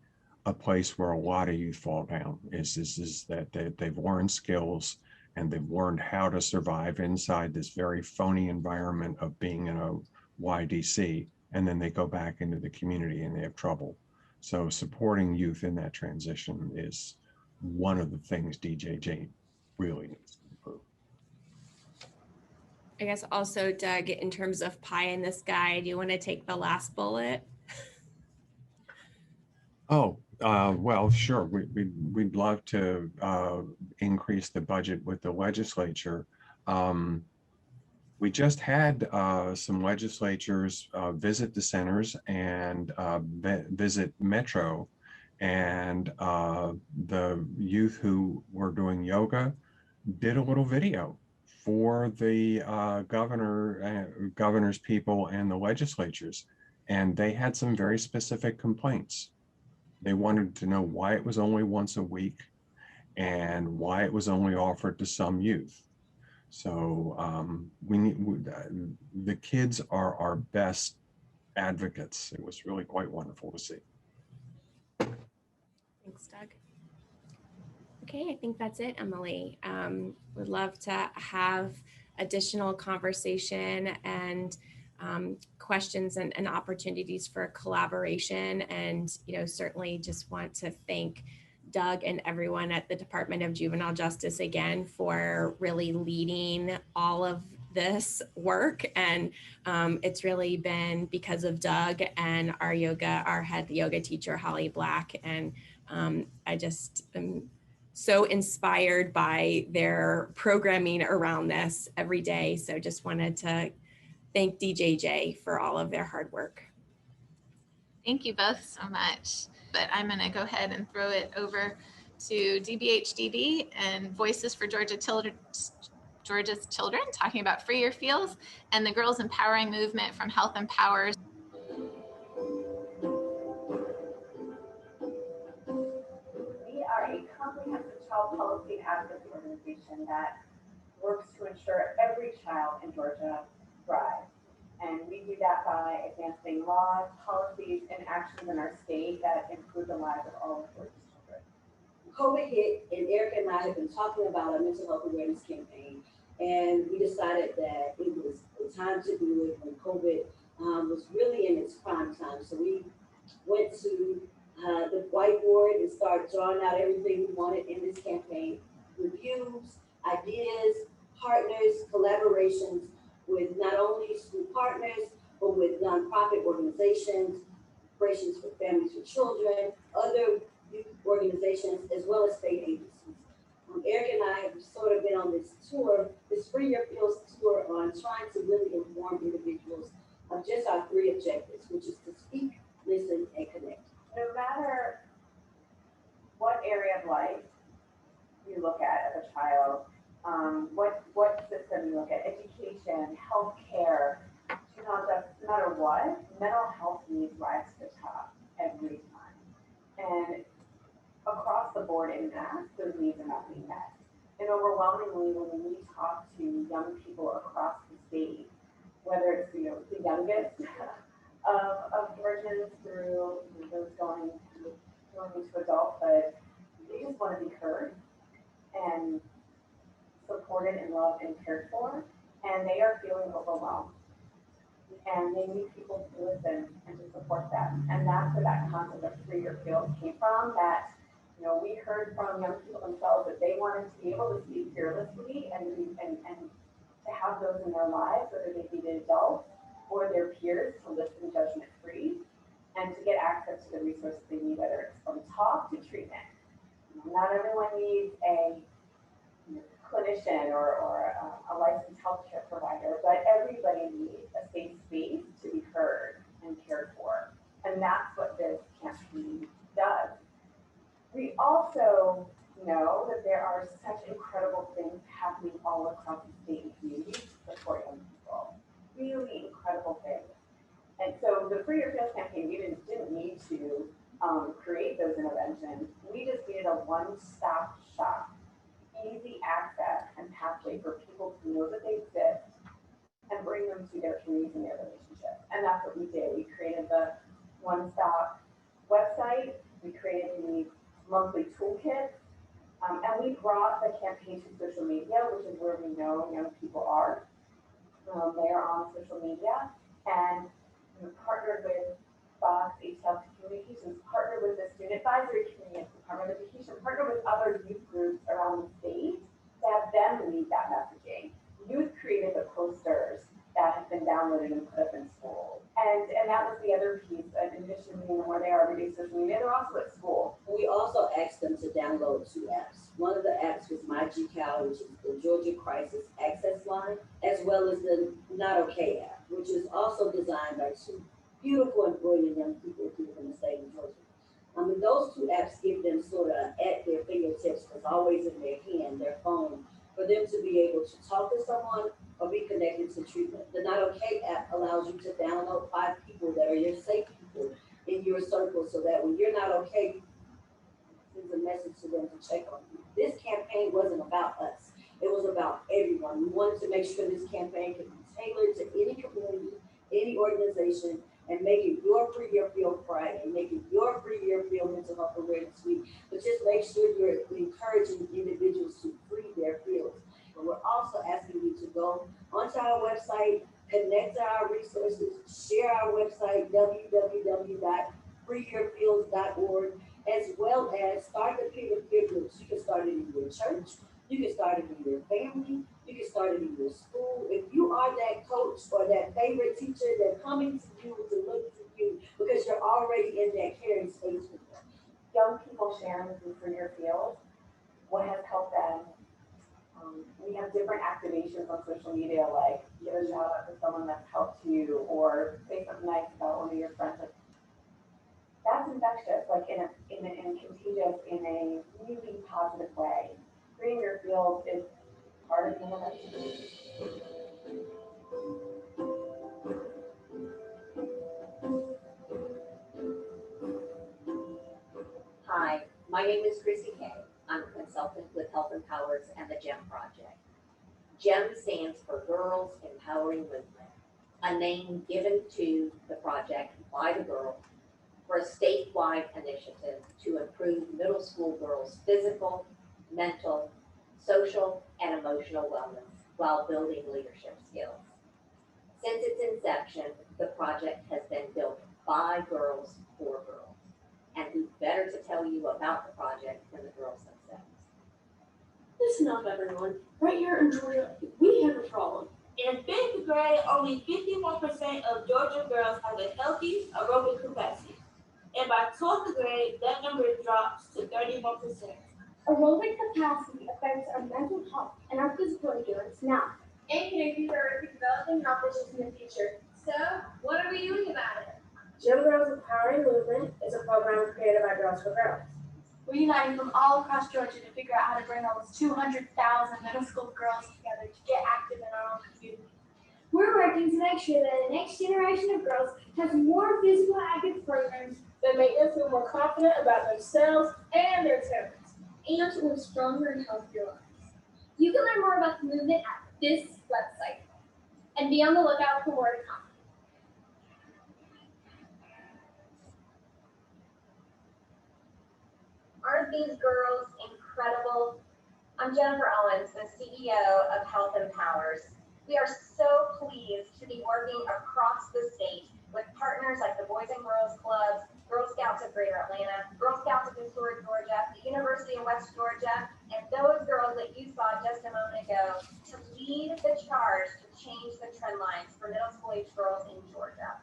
V: a place where a lot of youth fall down, is that they've learned skills and they've learned how to survive inside this very phony environment of being in a YDC, and then they go back into the community and they have trouble. So supporting youth in that transition is one of the things DJJ really needs to improve.
U: I guess also, Doug, in terms of pie in the sky, do you want to take the last bullet?
V: Oh, well, sure. We'd love to increase the budget with the legislature. We just had some legislatures visit the centers and visit Metro, and the youth who were doing yoga did a little video for the governor's people and the legislatures, and they had some very specific complaints. They wanted to know why it was only once a week and why it was only offered to some youth. So the kids are our best advocates. It was really quite wonderful to see.
U: Thanks, Doug. Okay, I think that's it, Emily. Would love to have additional conversation and questions and opportunities for collaboration. And, certainly just want to thank Doug and everyone at the Department of Juvenile Justice again for really leading all of this work. And it's really been because of Doug and our head yoga teacher, Holly Black. And I just am so inspired by their programming around this every day. So just wanted to thank DJJ for all of their hard work.
A: Thank you both so much. But I'm going to go ahead and throw it over to DBHDD and Voices for Georgia's Children, talking about Free Your Feels and the Girls Empowering Movement from Health Empowers.
B: We are a comprehensive child policy and advocacy organization that works to ensure every child in Georgia thrives. And we do that by advancing laws, policies, and actions in our state that improve the lives of all of Georgia's children.
C: COVID hit, and Erica and I have been talking about a mental health awareness campaign, and we decided that it was the time to do it when COVID was really in its prime time. So we went to the whiteboard and started drawing out everything we wanted in this campaign: reviews, ideas, partners, collaborations with not only school partners, but with nonprofit organizations, Operations for Families for Children, other youth organizations, as well as state agencies. Eric and I have sort of been on this tour, this Free Your Feels tour, on trying to really inform individuals of just our three objectives, which is to speak, listen, and connect.
B: No matter what area of life you look at as a child, what system you look at, education, healthcare, no matter what, mental health needs rise to the top every time. And across the board in mass, those needs are not being met. And overwhelmingly, when we talk to young people across the state, whether it's the youngest of Georgians through those going into adulthood, they just want to be heard and supported and loved and cared for, and they are feeling overwhelmed. And they need people to listen and to support them. And that's where that concept of Free Your Feels came from, that we heard from young people themselves that they wanted to be able to speak fearlessly and to have those in their lives, whether they be the adults or their peers, to listen judgment free and to get access to the resources they need, whether it's from talk to treatment. Not everyone needs a clinician or a licensed healthcare provider, but everybody needs a safe space to be heard and cared for. And that's what this campaign does. We also know that there are such incredible things happening all across the state and community to support young people. Really incredible things. And so the Free Your Feels campaign, we didn't need to create those interventions. We just needed a one-stop shop, easy access and pathway for people to know that they exist and bring them to their communities and their relationships. And that's what we did. We created the one-stop website. We created the monthly toolkits. And we brought the campaign to social media, which is where we know young people are. They are on social media, and partnered with Fox, HL Communications, partnered with the Student Advisory Committee at the Department of Education, partnered with other youth groups around the state to have them lead that messaging. Youth created the posters that have been downloaded and put up in schools. And that was the other piece, in addition to being where they are every day social media, they're also at school.
C: We also asked them to download 2 apps. One of the apps was My GCal, which is the Georgia Crisis Access Line, as well as the Not Okay app, which is also designed by 2 beautiful and brilliant young people here from the state of Georgia. Those 2 apps give them sort of at their fingertips, because always in their hand, their phone, for them to be able to talk to someone or be connected to treatment. The Not Okay app allows you to download 5 people that are your safe people in your circle, so that when you're not okay, sends a message to them to check on you. This campaign wasn't about us. It was about everyone. We wanted to make sure this campaign could be tailored to any community, any organization, and make it your Free Your Field Friday, make it your Free Your Field Mental Health Awareness Week, but just make sure you're encouraging individuals to free their fields. But we're also asking you to go onto our website, connect to our resources, share our website, www.freeyourfields.org, as well as start the peer-to-peer groups. You can start it in your church, you can start it in your family, you can start it in your school. If you are that coach or that favorite teacher that's coming to you to look to you because you're already in that caring space with them.
B: Young people sharing with you for your field, what has helped them. We have different activations on social media, like give a shout out to someone that's helped you, or say something nice about one of your friends. Like, that's infectious, like and contagious in a really positive way. Freeing your field is part of the intervention.
P: Hi, my name is Chrissy Kay. I'm a consultant with Health Empowers and the GEM Project. GEM stands for Girls Empowering Movement, a name given to the project by the girls for a statewide initiative to improve middle school girls' physical, mental, social, and emotional wellness while building leadership skills. Since its inception, the project has been built by girls for girls. And who better to tell you about the project than the girls themselves?
D: Listen up, everyone. Right here in Georgia, we have a problem.
F: In 5th grade, only 51% of Georgia girls have a healthy aerobic capacity. And by 12th grade, that number drops to 31%.
M: Aerobic capacity affects our mental health and our physical endurance now,
K: and can increase our developing opportunities in the future. So, what are we doing about it?
M: Gym Girls Empowering Movement is a program created by Girls for Girls.
K: We're uniting from all across Georgia to figure out how to bring almost 200,000 middle school girls together to get active in our own community.
M: We're working to make sure that the next generation of girls has more physical active programs
D: that make them feel more confident about themselves and their talents,
K: and to live stronger and healthier lives.
M: You can learn more about the movement at this website, and be on the lookout for more to come.
W: Aren't these girls incredible? I'm Jennifer Owens, the CEO of Health Empowers. We are so pleased to be working across the state with partners like the Boys and Girls Clubs, Girl Scouts of Greater Atlanta, Girl Scouts of Historic Georgia, the University of West Georgia, and those girls that you saw just a moment ago to lead the charge to change the trend lines for middle school age girls in Georgia.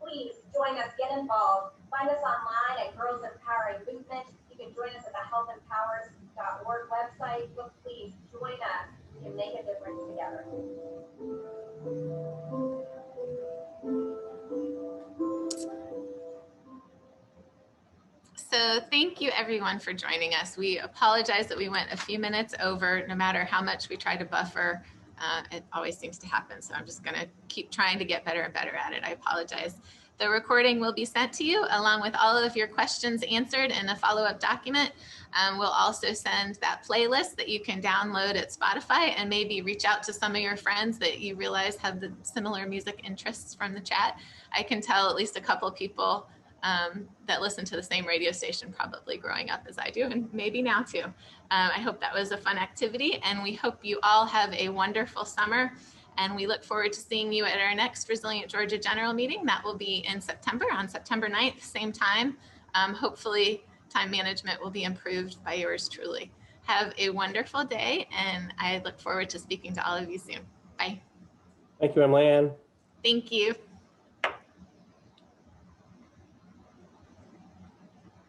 W: Please join us, get involved. Find us online at Girls Empowering Movement. You can join us at the healthempowers.org website, but please join us. We can make a difference together.
A: So thank you everyone for joining us. We apologize that we went a few minutes over. No matter how much we try to buffer, it always seems to happen. So I'm just gonna keep trying to get better and better at it. I apologize. The recording will be sent to you along with all of your questions answered in a follow-up document. We'll also send that playlist that you can download at Spotify, and maybe reach out to some of your friends that you realize have the similar music interests from the chat. I can tell at least a couple people that listen to the same radio station probably growing up as I do, and maybe now too. I hope that was a fun activity, and we hope you all have a wonderful summer. And we look forward to seeing you at our next Resilient Georgia General Meeting. That will be in September, on September 9th, same time. Hopefully time management will be improved by yours truly. Have a wonderful day, and I look forward to speaking to all of you soon. Bye.
G: Thank you, Emily Ann.
A: Thank you.